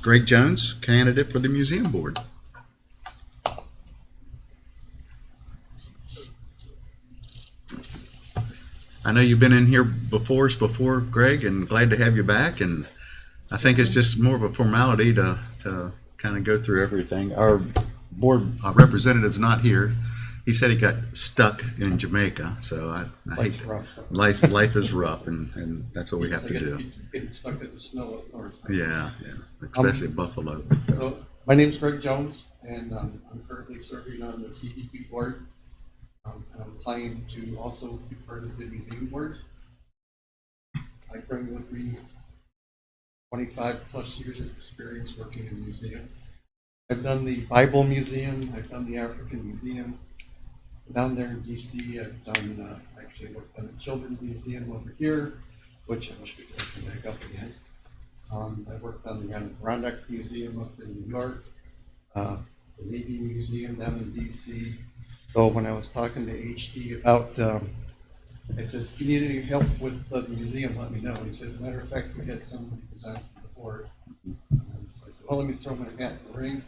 Greg Jones, candidate for the museum board. I know you've been in here before, Greg, and glad to have you back. And I think it's just more of a formality to kind of go through everything. Our board representative's not here. He said he got stuck in Jamaica, so I hate Life's rough. life is rough, and that's what we have to do. Getting stuck in the snow up north. Yeah, especially Buffalo. So, my name's Greg Jones, and I'm currently serving on the CDP board. And I'm applying to also be part of the museum board. I bring with me 25 plus years of experience working in the museum. I've done the Bible Museum, I've done the African Museum. Down there in DC, I've done, actually worked on the Children's Museum over here, which I wish we could open back up again. I worked on the Adirondack Museum up in New York, the Navy Museum down in DC. So when I was talking to HD about, I said, if you need any help with the museum, let me know. He said, matter of fact, we had somebody design for the board. So I said, well, let me throw my hat in the ring.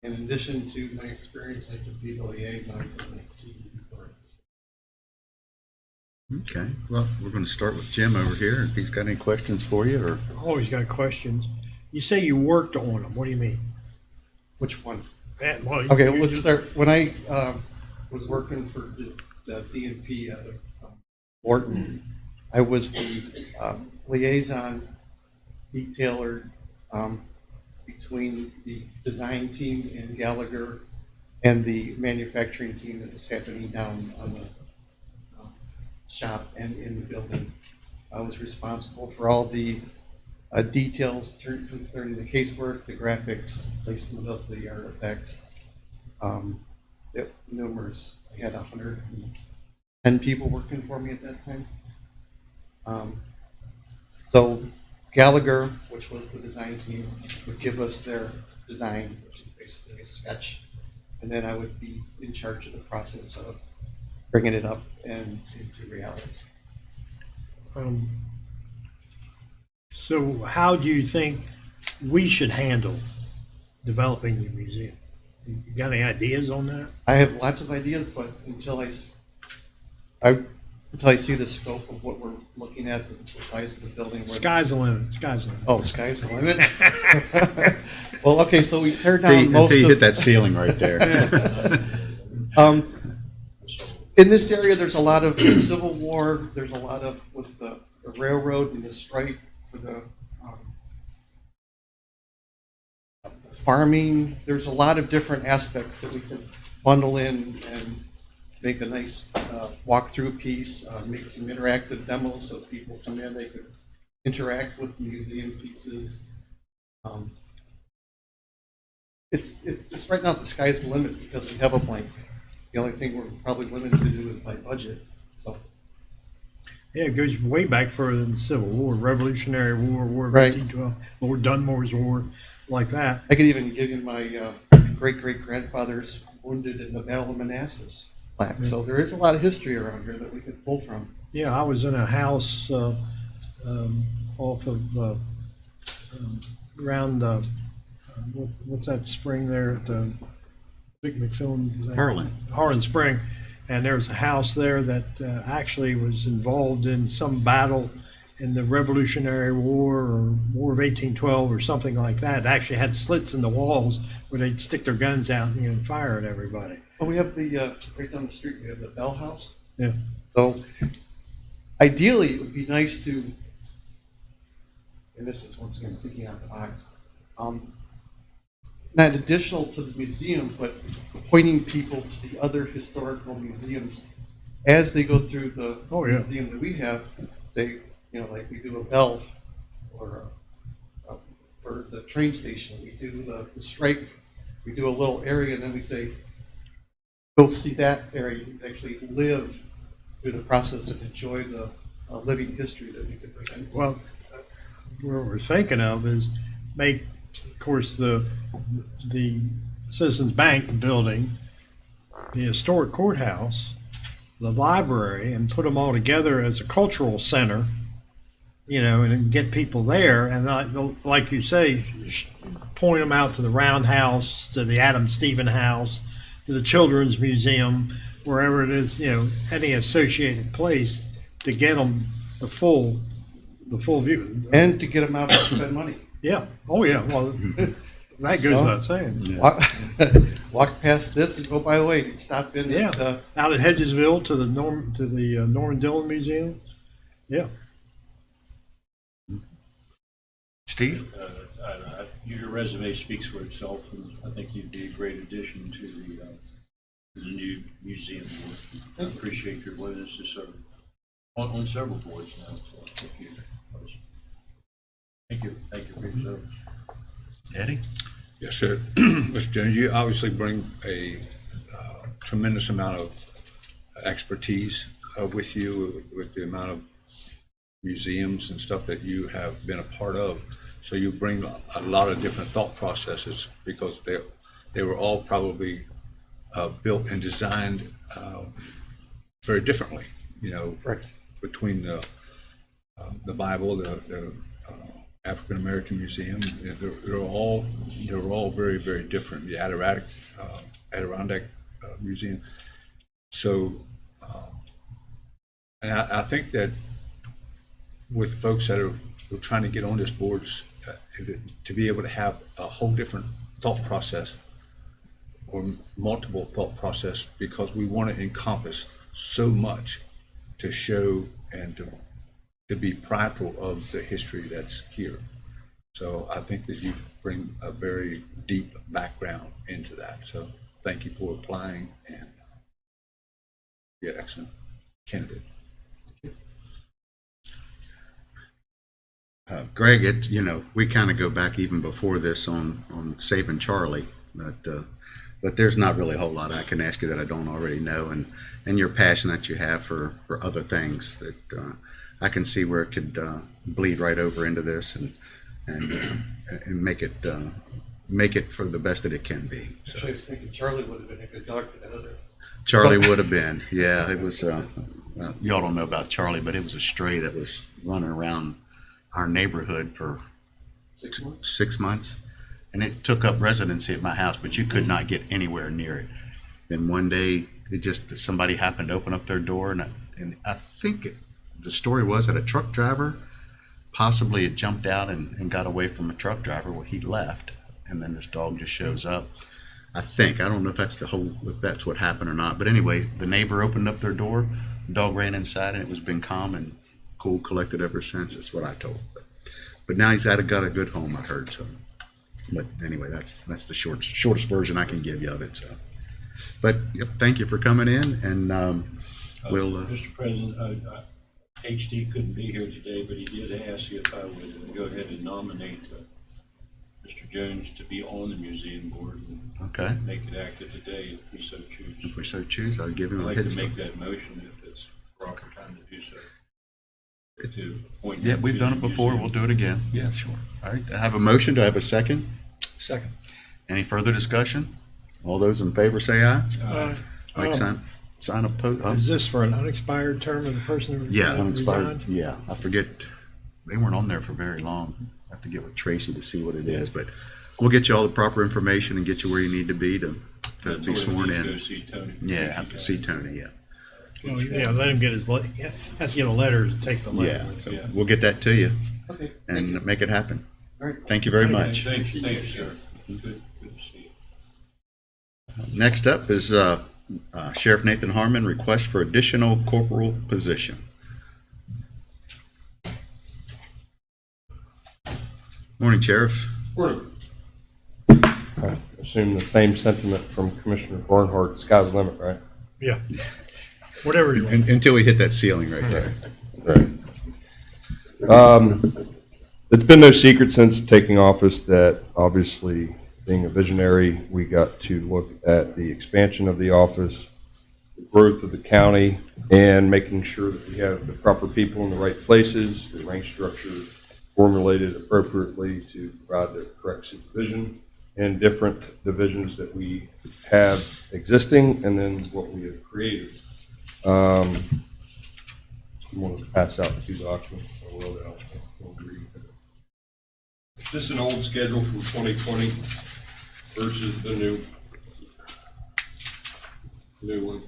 In addition to my experience, I could be the liaison for the CDP board. Okay, well, we're going to start with Jim over here. If he's got any questions for you, or Always got questions. You say you worked on them. What do you mean? Which one? Well, Okay, you let's just- start. When I was working for the DNP out of Morton, I was the liaison detailer between the design team in Gallagher and the manufacturing team that was happening down on the shop and in the building. I was responsible for all the details concerning the casework, the graphics, placement of the artifacts. Numerous. I had 110 people working for me at that time. So Gallagher, which was the design team, would give us their design, which is basically a sketch, and then I would be in charge of the process of bringing it up and into reality. So how do you think we should handle developing the museum? You got any ideas on that? I have lots of ideas, but until I see the scope of what we're looking at, the size of the building. Sky's the limit. Sky's the limit. Oh, sky's the limit. Well, okay, so we tear down most until you of. hit that ceiling right there. In this area, there's a lot of Civil War. There's a lot of with the railroad and the strike for the farming. There's a lot of different aspects that we can bundle in and make a nice walkthrough piece, make some interactive demos so people come in, they could interact with the museum pieces. It's right now the sky's the limit because we have a blank. The only thing we're probably limited to do is by budget. So Yeah, it goes way back further than the Civil War, Revolutionary War, War of Right. 1812, Lord Dunmore's War, like that. I could even give you my great-great-grandfather's wounded in the Battle of Manassas plaque. So there is a lot of history around here that we could pull from. Yeah, I was in a house off of around what's that spring there at the Big McFillan? Harlan Spring, and there was a house there that actually was involved in some battle, in the Revolutionary War or War of 1812 or something like that. They actually had slits in the walls where they'd stick their guns out and fire at everybody. Well, we have the, right down the street, we have the Bell House. Yeah. So ideally, it would be nice to, and this is once again thinking out the box, not additional to the museum, but pointing people to the other historical museums as they go through the museum that we have. They, like we do a bell, or for the train station, we do the stripe, we do a little area, and then we say, go see that area. You can actually live through the process and enjoy the living history that we could present. Well, what we're thinking of is make, of course, the Citizens Bank building, the historic courthouse, the library, and put them all together as a cultural center, and then get people there. And like you say, point them out to the Roundhouse, to the Adam Stephen House, to the Children's Museum, wherever it is, any associated place, to get them the full view. And to get them out to spend money. Yeah. Oh, yeah. Well, that goes without saying. Yeah. Walk past this and go, by the way, stop in. Yeah. Out at Hedgesville to the Norman Dillon Museum. Yeah. Steve? Your resume speaks for itself, and I think you'd be a great addition to the new museum board. I appreciate your willingness to serve on several boards now. So thank you for your service. Eddie? Yes, sir. Mr. Jones, you obviously bring a tremendous amount of expertise with you, with the amount of museums and stuff that you have been a part of. So you bring a lot of different thought processes, because they were all probably built and designed very differently. Right. Between the Bible, the African American Museum, they're all very, very different. The Adirondack Museum. So, and I think that with folks that are trying to get on this board, to be able to have a whole different thought process or multiple thought process, because we want to encompass so much to show and to be prideful of the history that's here. So I think that you bring a very deep background into that. So thank you for applying, and be an excellent candidate. Greg, we kind of go back even before this on Saving Charlie, but there's not really a whole lot I can ask you that I don't already know, and your passion that you have for other things that I can see where it could bleed right over into this and make it for the best that it can be. So. I was thinking Charlie would have been a good dog for that other. Charlie would have been, yeah. It was. Y'all don't know about Charlie, but it was a stray that was running around our neighborhood for 6 months. 6 months, and it took up residency at my house, but you could not get anywhere near it. Then one day, somebody happened to open up their door, and I think the story was that a truck driver possibly had jumped out and got away from a truck driver where he left, and then this dog just shows up. I don't know if that's what happened or not, but anyway, the neighbor opened up their door, the dog ran inside, and it was been calm and cool, collected ever since. That's what I told. But now he's got a good home, I heard. So, but anyway, that's the shortest version I can give you of it. So, but yep, thank you for coming in, and we'll. Mr. President, HD couldn't be here today, but he did ask if I would go ahead and nominate Mr. Jones to be on the museum board. And okay. Make it active today if we so choose. If we so choose, I'll give him I'd a like head to make start. that motion if it's proper time to do so. To appoint Yeah, we've done it before. We'll do it again. Yeah, sure. All right. I have a motion. Do I have a second? Second. Any further discussion? All those in favor say aye. Aye. Sign opposed. Is this for an unexpired term of the person who Unexpired. resigned? Yeah, I forget. They weren't on there for very long. I have to get with Tracy to see what it is, but we'll get you all the proper information and get you where you need to be to be sworn in. Go see Tony. Yeah, have to see Tony. Yeah. Oh, yeah, let him get his, has to get a letter to take the letter. Yeah, so we'll get that to you Okay. and make it happen. All right. Thank you very much. Thanks, sir. Good to see you. Next up is Sheriff Nathan Harmon, request for additional corporal position. Morning, Sheriff. I assume the same sentiment from Commissioner Barnhart, sky's the limit, right? Yeah. Whatever you want. Until we hit that ceiling right there. Right. It's been no secret since taking office that obviously being a visionary, we got to look at the expansion of the office, the growth of the county, and making sure that we have the proper people in the right places, the rank structure formulated appropriately to provide the correct supervision in different divisions that we have existing and then what we have created. I wanted to pass out 2 documents. I will now. This is an old schedule from 2020 versus the new one.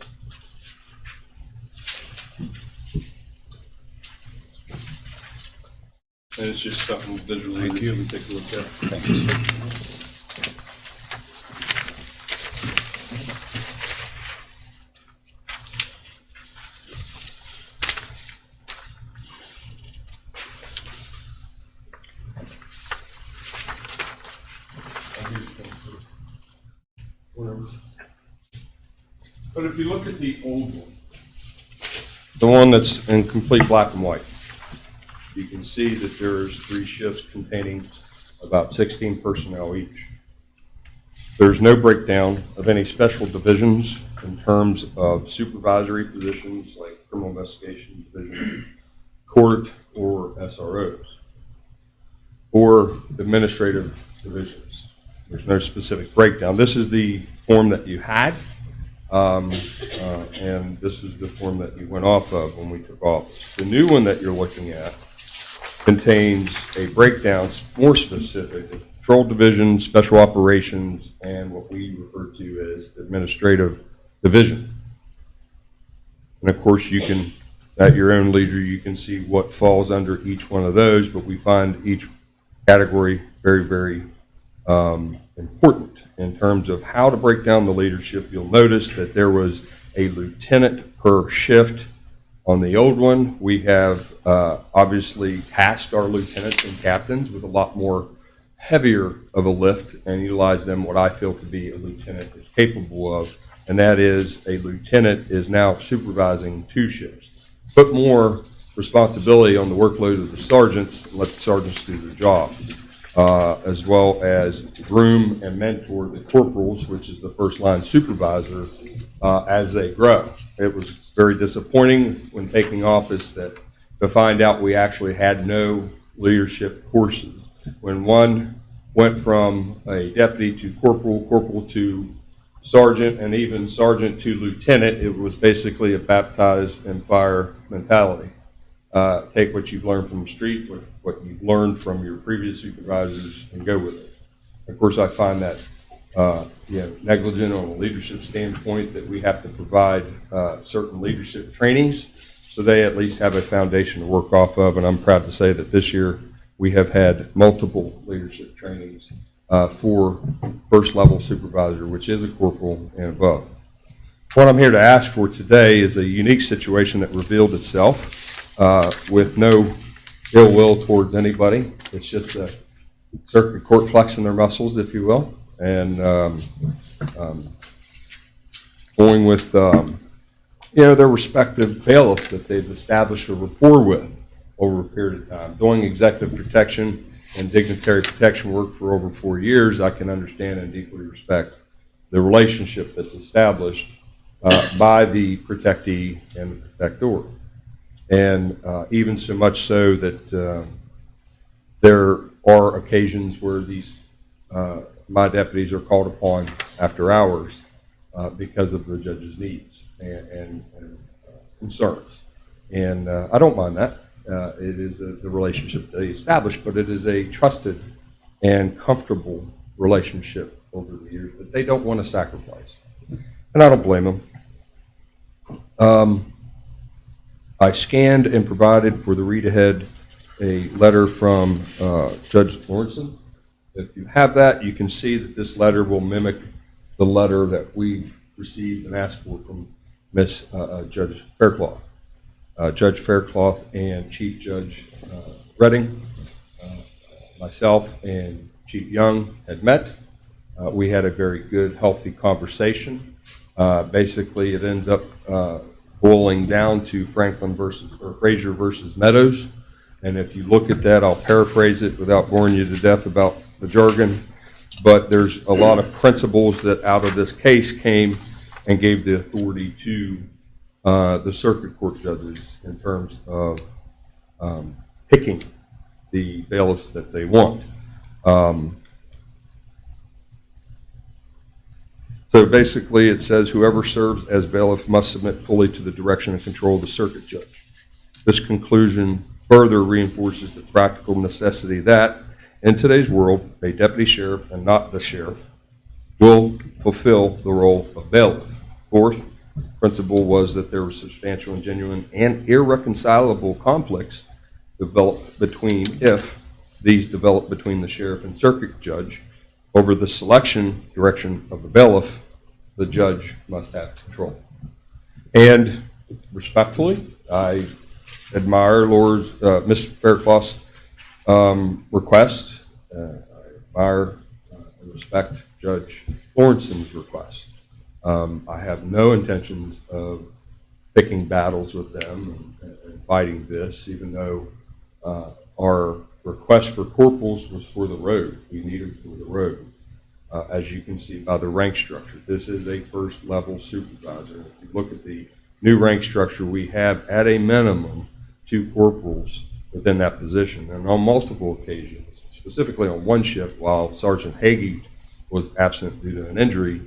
And it's just something visually that you can take a look at. Thank you. But if you look at the old one, the one that's in complete black and white, you can see that there's 3 shifts containing about 16 personnel each. There's no breakdown of any special divisions in terms of supervisory positions like criminal investigation division, court, or SROs, or administrative divisions. There's no specific breakdown. This is the form that you had, and this is the form that you went off of when we took office. The new one that you're looking at contains a breakdown more specific of patrol division, special operations, and what we refer to as administrative division. And of course, you can, at your own leisure, you can see what falls under each one of those, but we find each category very, very important in terms of how to break down the leadership. You'll notice that there was a lieutenant per shift. On the old one, we have obviously tasked our lieutenants and captains with a lot more heavier of a lift and utilize them what I feel to be a lieutenant is capable of, and that is a lieutenant is now supervising 2 shifts. Put more responsibility on the workload of the sergeants and let the sergeants do their job, as well as groom and mentor the corporals, which is the first line supervisor, as they grow. It was very disappointing when taking office that to find out we actually had no leadership courses. When one went from a deputy to corporal, corporal to sergeant, and even sergeant to lieutenant, it was basically a baptized in fire mentality. Take what you've learned from the street, what you've learned from your previous supervisors, and go with it. Of course, I find that negligent on a leadership standpoint that we have to provide certain leadership trainings so they at least have a foundation to work off of. And I'm proud to say that this year we have had multiple leadership trainings for first level supervisor, which is a corporal and above. What I'm here to ask for today is a unique situation that revealed itself with no ill will towards anybody. It's just a circuit court flexing their muscles, if you will, and going with their respective bailiffs that they've established a rapport with over a period of time. Doing executive protection and dignitary protection work for over 4 years, I can understand and deeply respect the relationship that's established by the protectee and the protector. And even so much so that there are occasions where these my deputies are called upon after hours because of the judge's needs and concerns. And I don't mind that. It is the relationship they establish, but it is a trusted and comfortable relationship over the years that they don't want to sacrifice. And I don't blame them. I scanned and provided for the read-ahead a letter from Judge Lawrenson. If you have that, you can see that this letter will mimic the letter that we received and asked for from Judge Faircloth. Judge Faircloth and Chief Judge Redding, myself and Chief Young had met. We had a very good, healthy conversation. Basically, it ends up boiling down to Frazier versus Meadows. And if you look at that, I'll paraphrase it without boring you to death about the jargon. But there's a lot of principles that out of this case came and gave the authority to the circuit court judges in terms of picking the bailiffs that they want. So basically it says whoever serves as bailiff must submit fully to the direction and control of the circuit judge. This conclusion further reinforces the practical necessity that in today's world, a deputy sheriff and not the sheriff will fulfill the role of bailiff. Fourth principle was that there were substantial and genuine and irreconcilable conflicts developed between the sheriff and circuit judge over the selection direction of the bailiff. The judge must have control. And respectfully, I admire Ms. Faircloth's request. I admire and respect Judge Lawrenson's request. I have no intentions of picking battles with them and fighting this, even though our request for corporals was for the road. We needed for the road. As you can see by the rank structure, this is a first level supervisor. If you look at the new rank structure, we have at a minimum 2 corporals within that position. And on multiple occasions, specifically on one shift while Sergeant Hagee was absent due to an injury,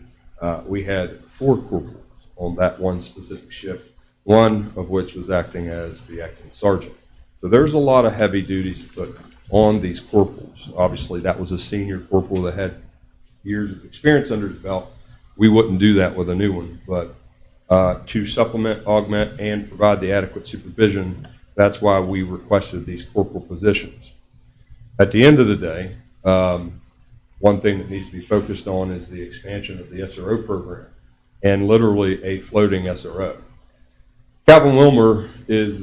we had 4 corporals on that one specific shift, one of which was acting as the acting sergeant. So there's a lot of heavy duties put on these corporals. Obviously, that was a senior corporal that had years of experience under his belt. We wouldn't do that with a new one, but to supplement, augment, and provide the adequate supervision, that's why we requested these corporal positions. At the end of the day, one thing that needs to be focused on is the expansion of the SRO program, and literally a floating SRO. Calvin Wilmer is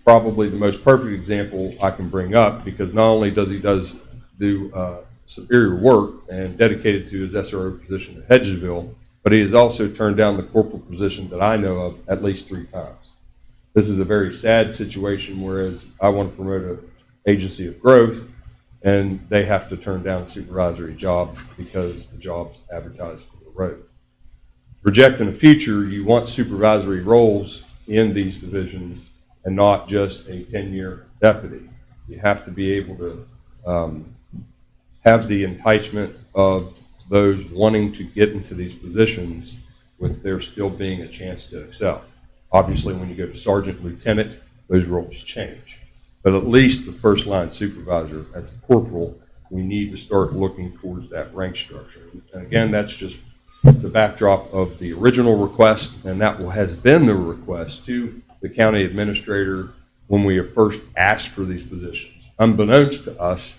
probably the most perfect example I can bring up, because not only does he do superior work and dedicated to his SRO position at Hedgesville, but he has also turned down the corporal position that I know of at least 3 times. This is a very sad situation, whereas I want to promote an agency of growth, and they have to turn down a supervisory job because the job's advertised for the road. Project in the future, you want supervisory roles in these divisions and not just a 10-year deputy. You have to be able to have the enticement of those wanting to get into these positions with there still being a chance to excel. Obviously, when you go to sergeant, lieutenant, those roles change. But at least the first line supervisor as a corporal, we need to start looking towards that rank structure. And again, that's just the backdrop of the original request, and that has been the request to the county administrator when we have first asked for these positions. Unbeknownst to us,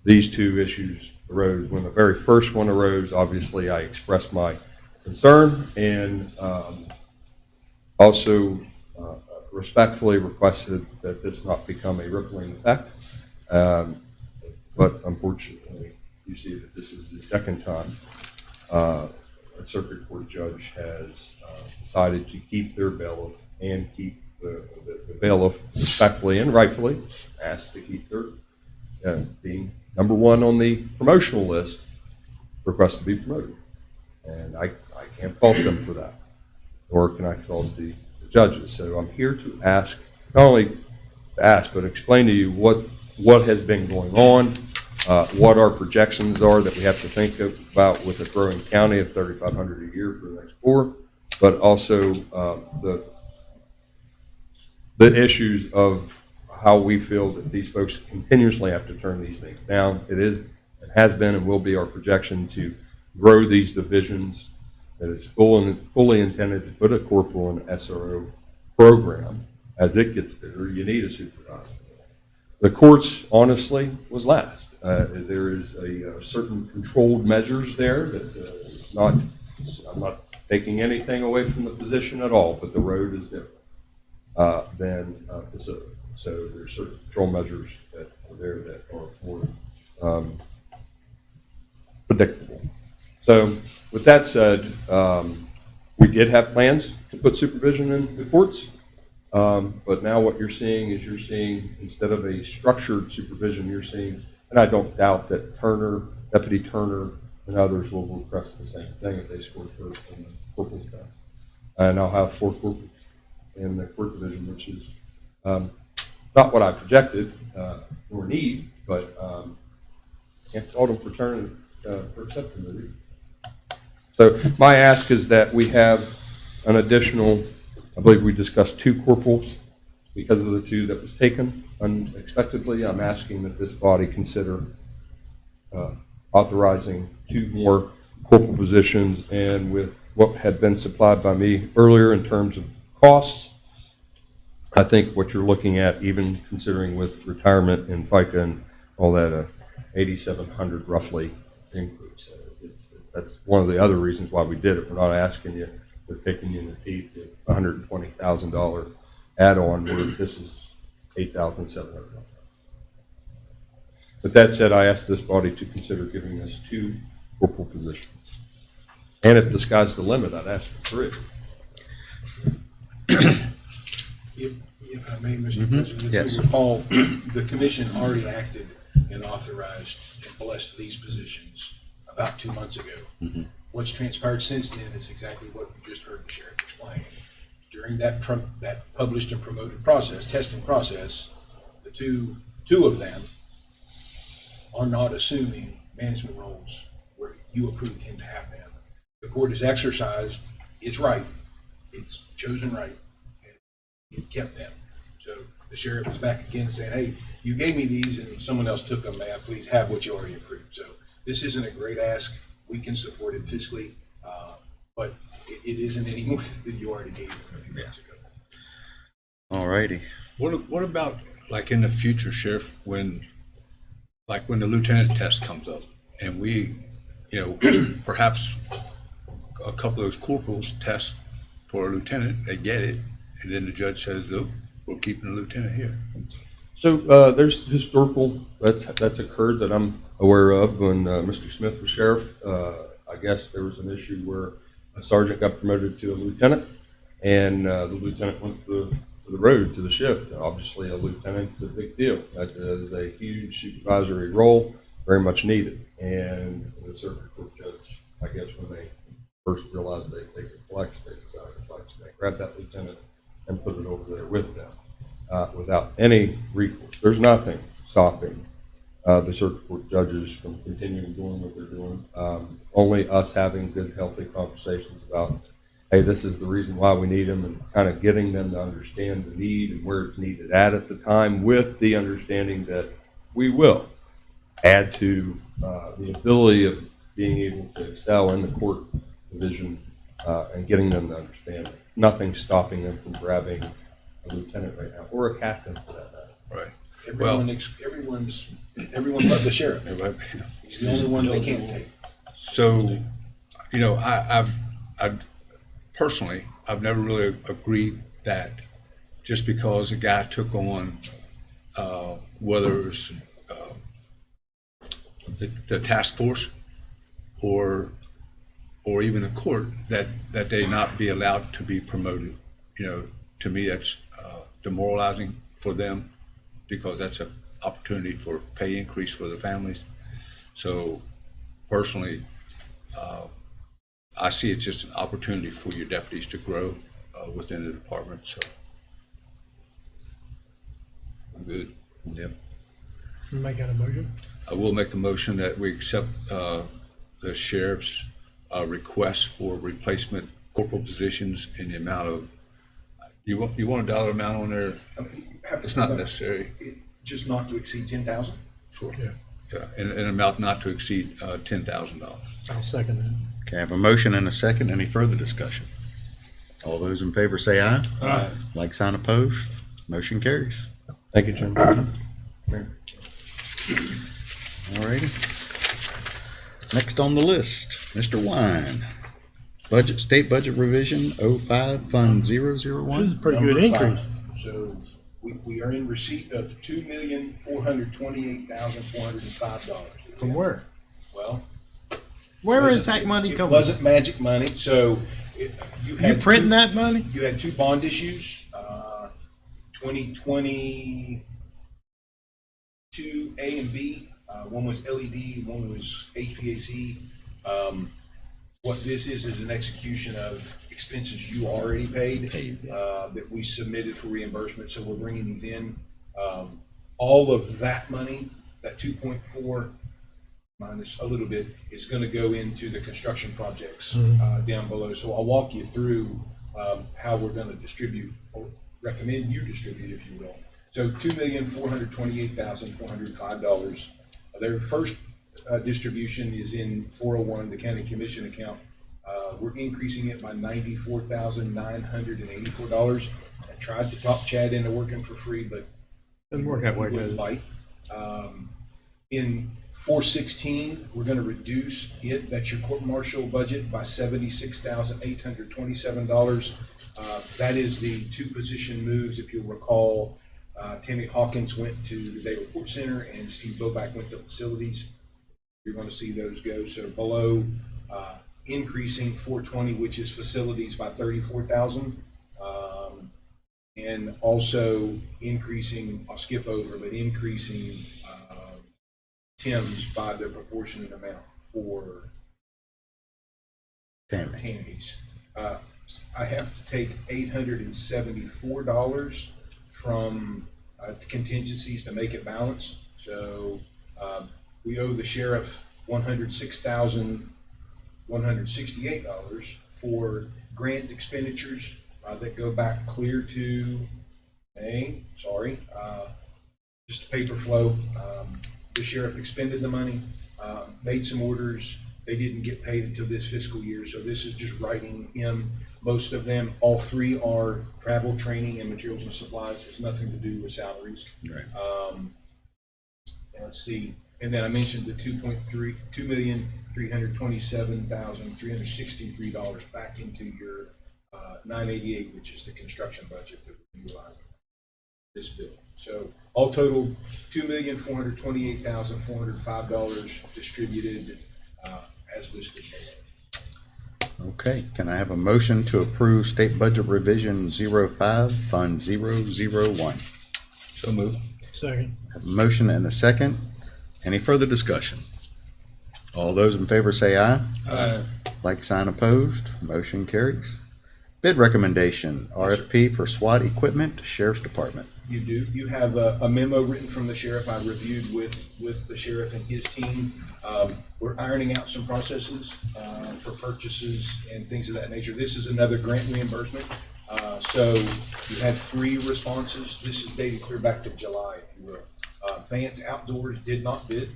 these 2 issues arose. When the very first one arose, obviously I expressed my concern and also respectfully requested that this not become a rippling effect. But unfortunately, you see that this is the second time a circuit court judge has decided to keep their bailiff and keep the bailiff respectfully and rightfully asked to keep their being number 1 on the promotional list, request to be promoted. And I can't fault them for that, nor can I fault the judges. So I'm here to ask, not only to ask, but explain to you what has been going on, what our projections are that we have to think about with a growing county of 3,500 a year for the next 4, but also the issues of how we feel that these folks continuously have to turn these things down. It is, it has been, and will be our projection to grow these divisions. That is fully intended to put a corporal in SRO program as it gets bigger, you need a supervisor. The courts, honestly, was last. There is a certain controlled measures there that I'm not taking anything away from the position at all, but the road is different than facility. So there's certain control measures that are there that are more predictable. So with that said, we did have plans to put supervision in the courts, but now what you're seeing is instead of a structured supervision, you're seeing, and I don't doubt that Deputy Turner and others will request the same thing if they score first in the corporals test. And I'll have 4 corporals in the court division, which is not what I projected or need, but can't fault them for accepting it either. So my ask is that we have an additional, I believe we discussed 2 corporals because of the 2 that was taken unexpectedly. I'm asking that this body consider authorizing 2 more corporal positions, and with what had been supplied by me earlier in terms of costs, I think what you're looking at, even considering with retirement and FICA and all that, $8,700 roughly increase. That's one of the other reasons why we did it. We're not asking you, we're kicking you in the teeth with $120,000 add-on, where this is $8,700. With that said, I ask this body to consider giving us 2 corporal positions. And if the sky's the limit, I'd ask for 3. If I may, Mr. President, if you recall, the commission already acted and authorized and blessed these positions about 2 months ago. What's transpired since then is exactly what you just heard the sheriff explain. During that published and promoted process, testing process, the two of them are not assuming management roles where you approved him to have them. The court has exercised its right, its chosen right, and it kept them. So the sheriff is back again saying, hey, you gave me these and someone else took them, may I please have what you already approved? So this isn't a great ask. We can support it fiscally, but it isn't any more than you already gave a few months ago. All righty. What about, like, in the future, Sheriff, when the lieutenant test comes up and we, perhaps a couple of those corporals test for a lieutenant, they get it, and then the judge says, look, we're keeping the lieutenant here. So there's historical that's occurred that I'm aware of. When Mr. Smith was sheriff, I guess there was an issue where a sergeant got promoted to a lieutenant, and the lieutenant went to the road to the shift. Obviously, a lieutenant's a big deal. That is a huge supervisory role, very much needed. And the circuit court judge, I guess, when they first realized they could flex, they decided to flex. They grabbed that lieutenant and put it over there with them without any recourse. There's nothing stopping the circuit court judges from continuing doing what they're doing. Only us having good, healthy conversations about, hey, this is the reason why we need them, and kind of getting them to understand the need and where it's needed at the time, with the understanding that we will add to the ability of being able to excel in the court division and getting them to understand it. Nothing stopping them from grabbing a lieutenant right now, or a captain for that matter. Right. Everyone but the sheriff. He's the only one they can't take. So, I've personally, I've never really agreed that just because a guy took on, whether it's the task force or even the court, that they not be allowed to be promoted. To me, that's demoralizing for them, because that's an opportunity for pay increase for the families. So personally, I see it's just an opportunity for your deputies to grow within the department. So I'm good. Yep. Make that a motion? I will make a motion that we accept the sheriff's request for replacement corporal positions in the amount of, you want a dollar amount on there? It's not necessary. Just not to exceed 10,000? Sure. Yeah, and an amount not to exceed $10,000. I'll second that. Okay, I have a motion and a second. Any further discussion? All those in favor say aye. Aye. Like sign opposed? Motion carries. Thank you, Chairman. All righty. Next on the list, Mr. Wine. Budget, state budget revision 05 Fund 001. Pretty good increase. So we are in receipt of $2,428,405. From where? Well. Where is that money It coming? wasn't magic money, so you had. You printing two- that money? You had two bond issues, 2022 A and B. One was LED, one was HVAC. What this is an execution of expenses you already paid, that we submitted for reimbursement, so we're bringing these in. All of that money, that 2.4 minus a little bit, is gonna go into the construction projects, down below. So I'll walk you through, how we're gonna distribute, or recommend you distribute, if you will. So $2,428,405. Their first distribution is in 401, the county commission account. We're increasing it by $94,984. I tried to talk Chad into working for free, but Doesn't work that way, he does wouldn't it? bite. In 416, we're gonna reduce it, that's your court martial budget, by $76,827. That is the two position moves, if you'll recall. Tammy Hawkins went to the Day Report Center and Steve Boback went to facilities. You're going to see those go. So below, increasing 420, which is facilities, by 34,000. And also increasing, I'll skip over, but increasing Tim's by the proportionate amount for Tammy's. I have to take $874 from contingencies to make it balance. So we owe the sheriff $106,168 for grant expenditures that go back clear to May. Sorry, just a paper flow. The sheriff expended the money, made some orders. They didn't get paid until this fiscal year, so this is just writing him. Most of them, all three are travel, training, and materials and supplies. It's nothing to do with salaries. Right. And let's see, and then I mentioned the $2,327,363 back into your 988, which is the construction budget that we're utilizing this bill. So all total, $2,428,405 distributed as listed below. Okay, can I have a motion to approve state budget revision 05 Fund 001? So moved. Second. Have a motion and a second. Any further discussion? All those in favor say aye. Aye. Like sign opposed, motion carries. Bid recommendation, RFP for SWAT equipment, Sheriff's Department. You do. You have a memo written from the sheriff I reviewed with the sheriff and his team. We're ironing out some processes for purchases and things of that nature. This is another grant reimbursement. So you had 3 responses. This is dated clear back to July, if you will. Vance Outdoors did not bid.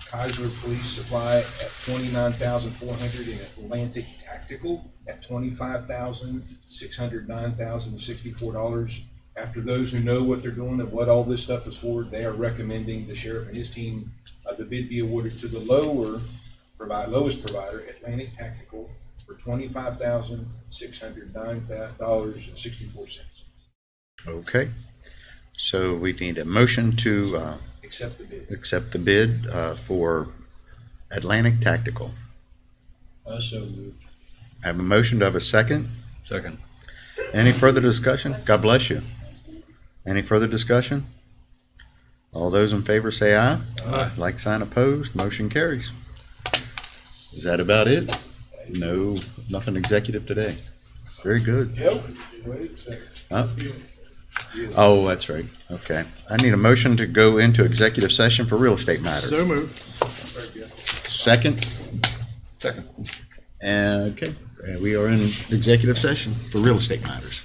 Kaiser Police Supply at $29,400 and Atlantic Tactical at $25,609,064. After those who know what they're doing and what all this stuff is for, they are recommending the sheriff and his team, the bid be awarded to the lowest provider, Atlantic Tactical, for $25,609.64. Okay, so we need a motion to Accept the bid. accept the bid for Atlantic Tactical. So moved. I have a motion to have a second. Second. Any further discussion? God bless you. Any further discussion? All those in favor say aye. Aye. Like sign opposed, motion carries. Is that about it? No, nothing executive today. Very good. Huh? Oh, that's right. Okay. I need a motion to go into executive session for real estate matters. So moved. Second? Second. Okay, we are in executive session for real estate matters.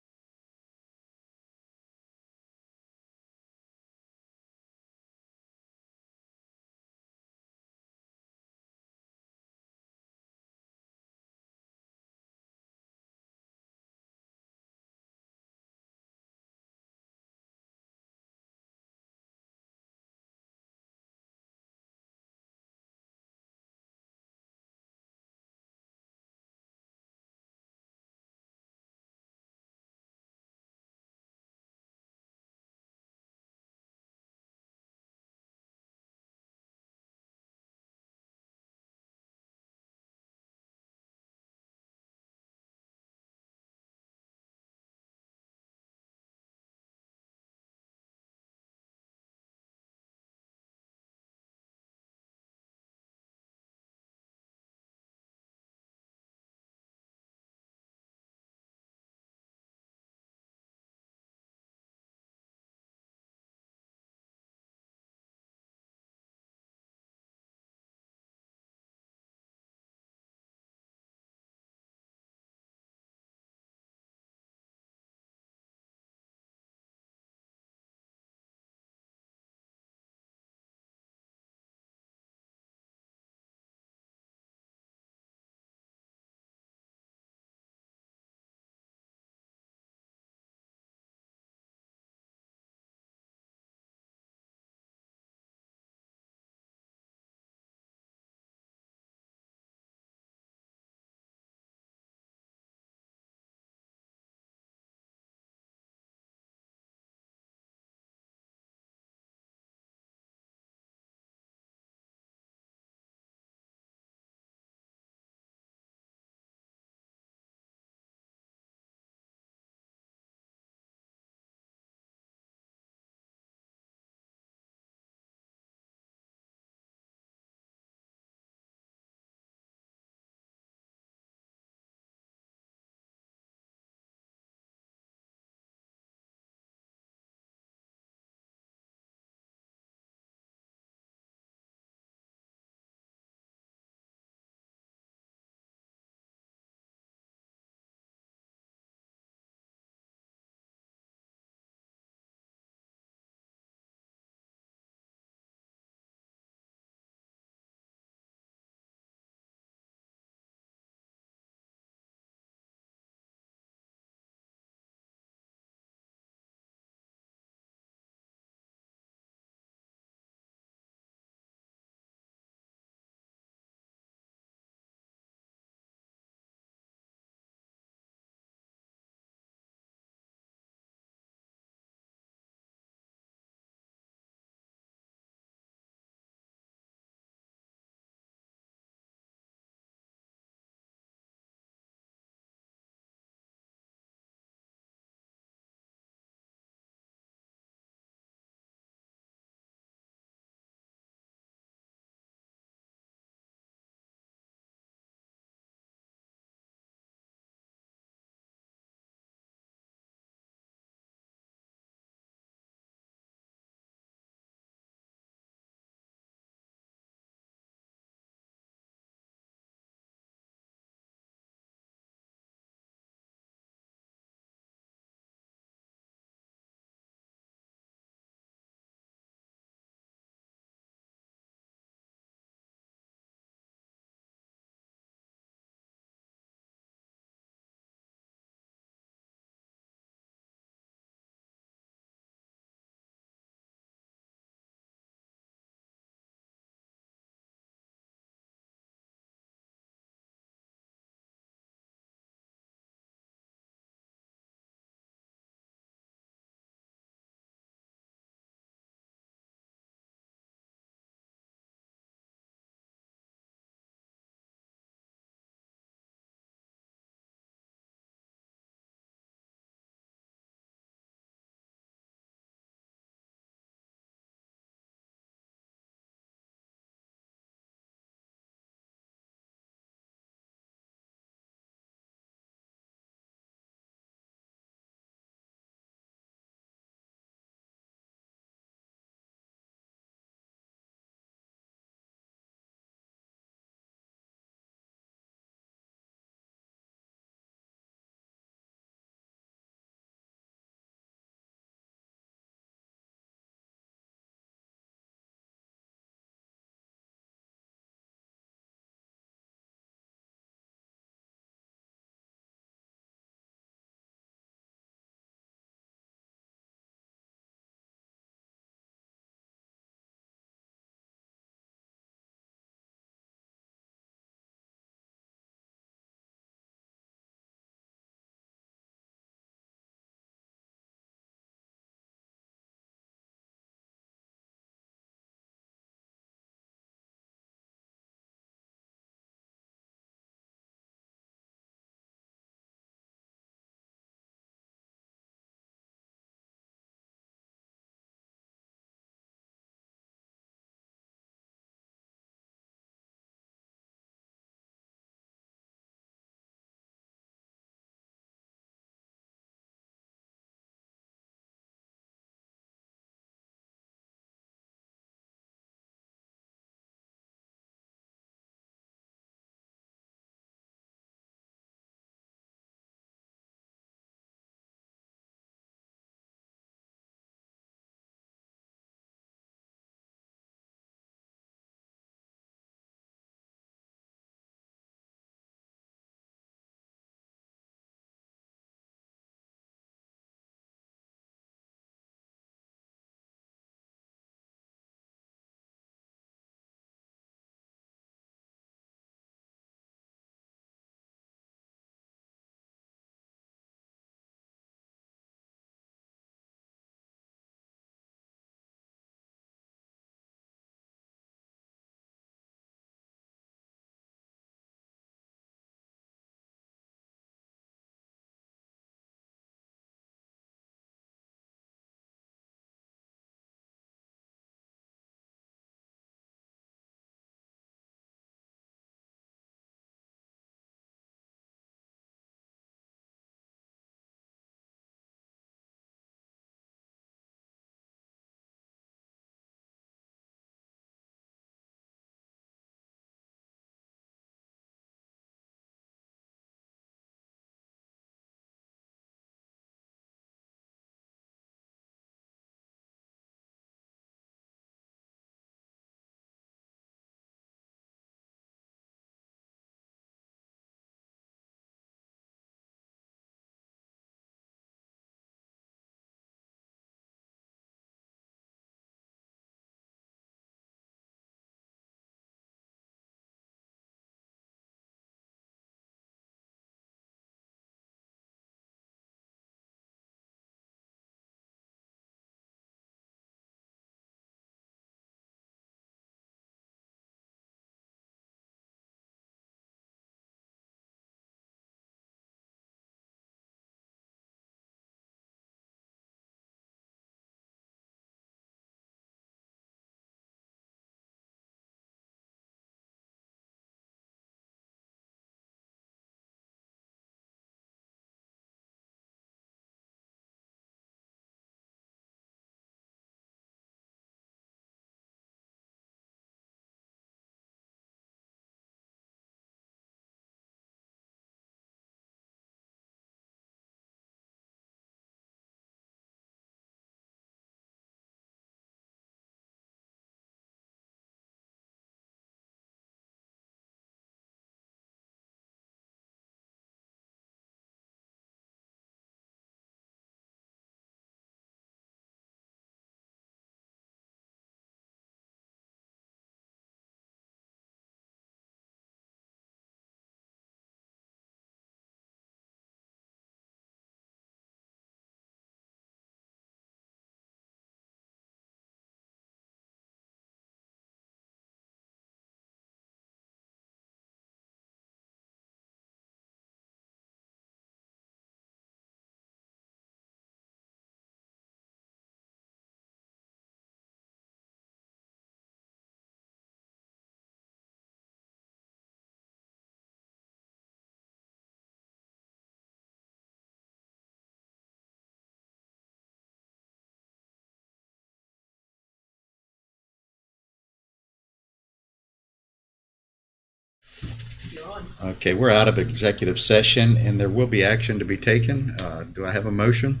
You're on. Okay, we're out of executive session and there will be action to be taken. Do I have a motion?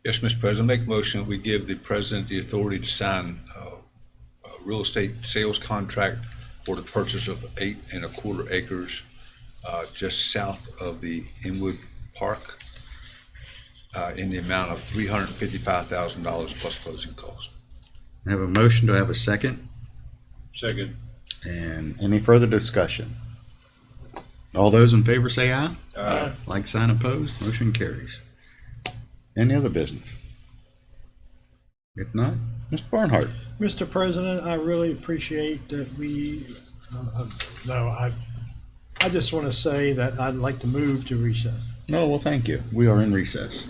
Yes, Mr. President, make a motion that we give the president the authority to sign a real estate sales contract for the purchase of 8 1/4 acres just south of the Inwood Park in the amount of $355,000 plus closing costs. I have a motion. Do I have a second? Second. And any further discussion? All those in favor say aye. Aye. Like sign opposed, motion carries. Any other business? If not, Mr. Barnhart. Mr. President, I really appreciate that I just want to say that I'd like to move to recess. No, well, thank you. We are in recess.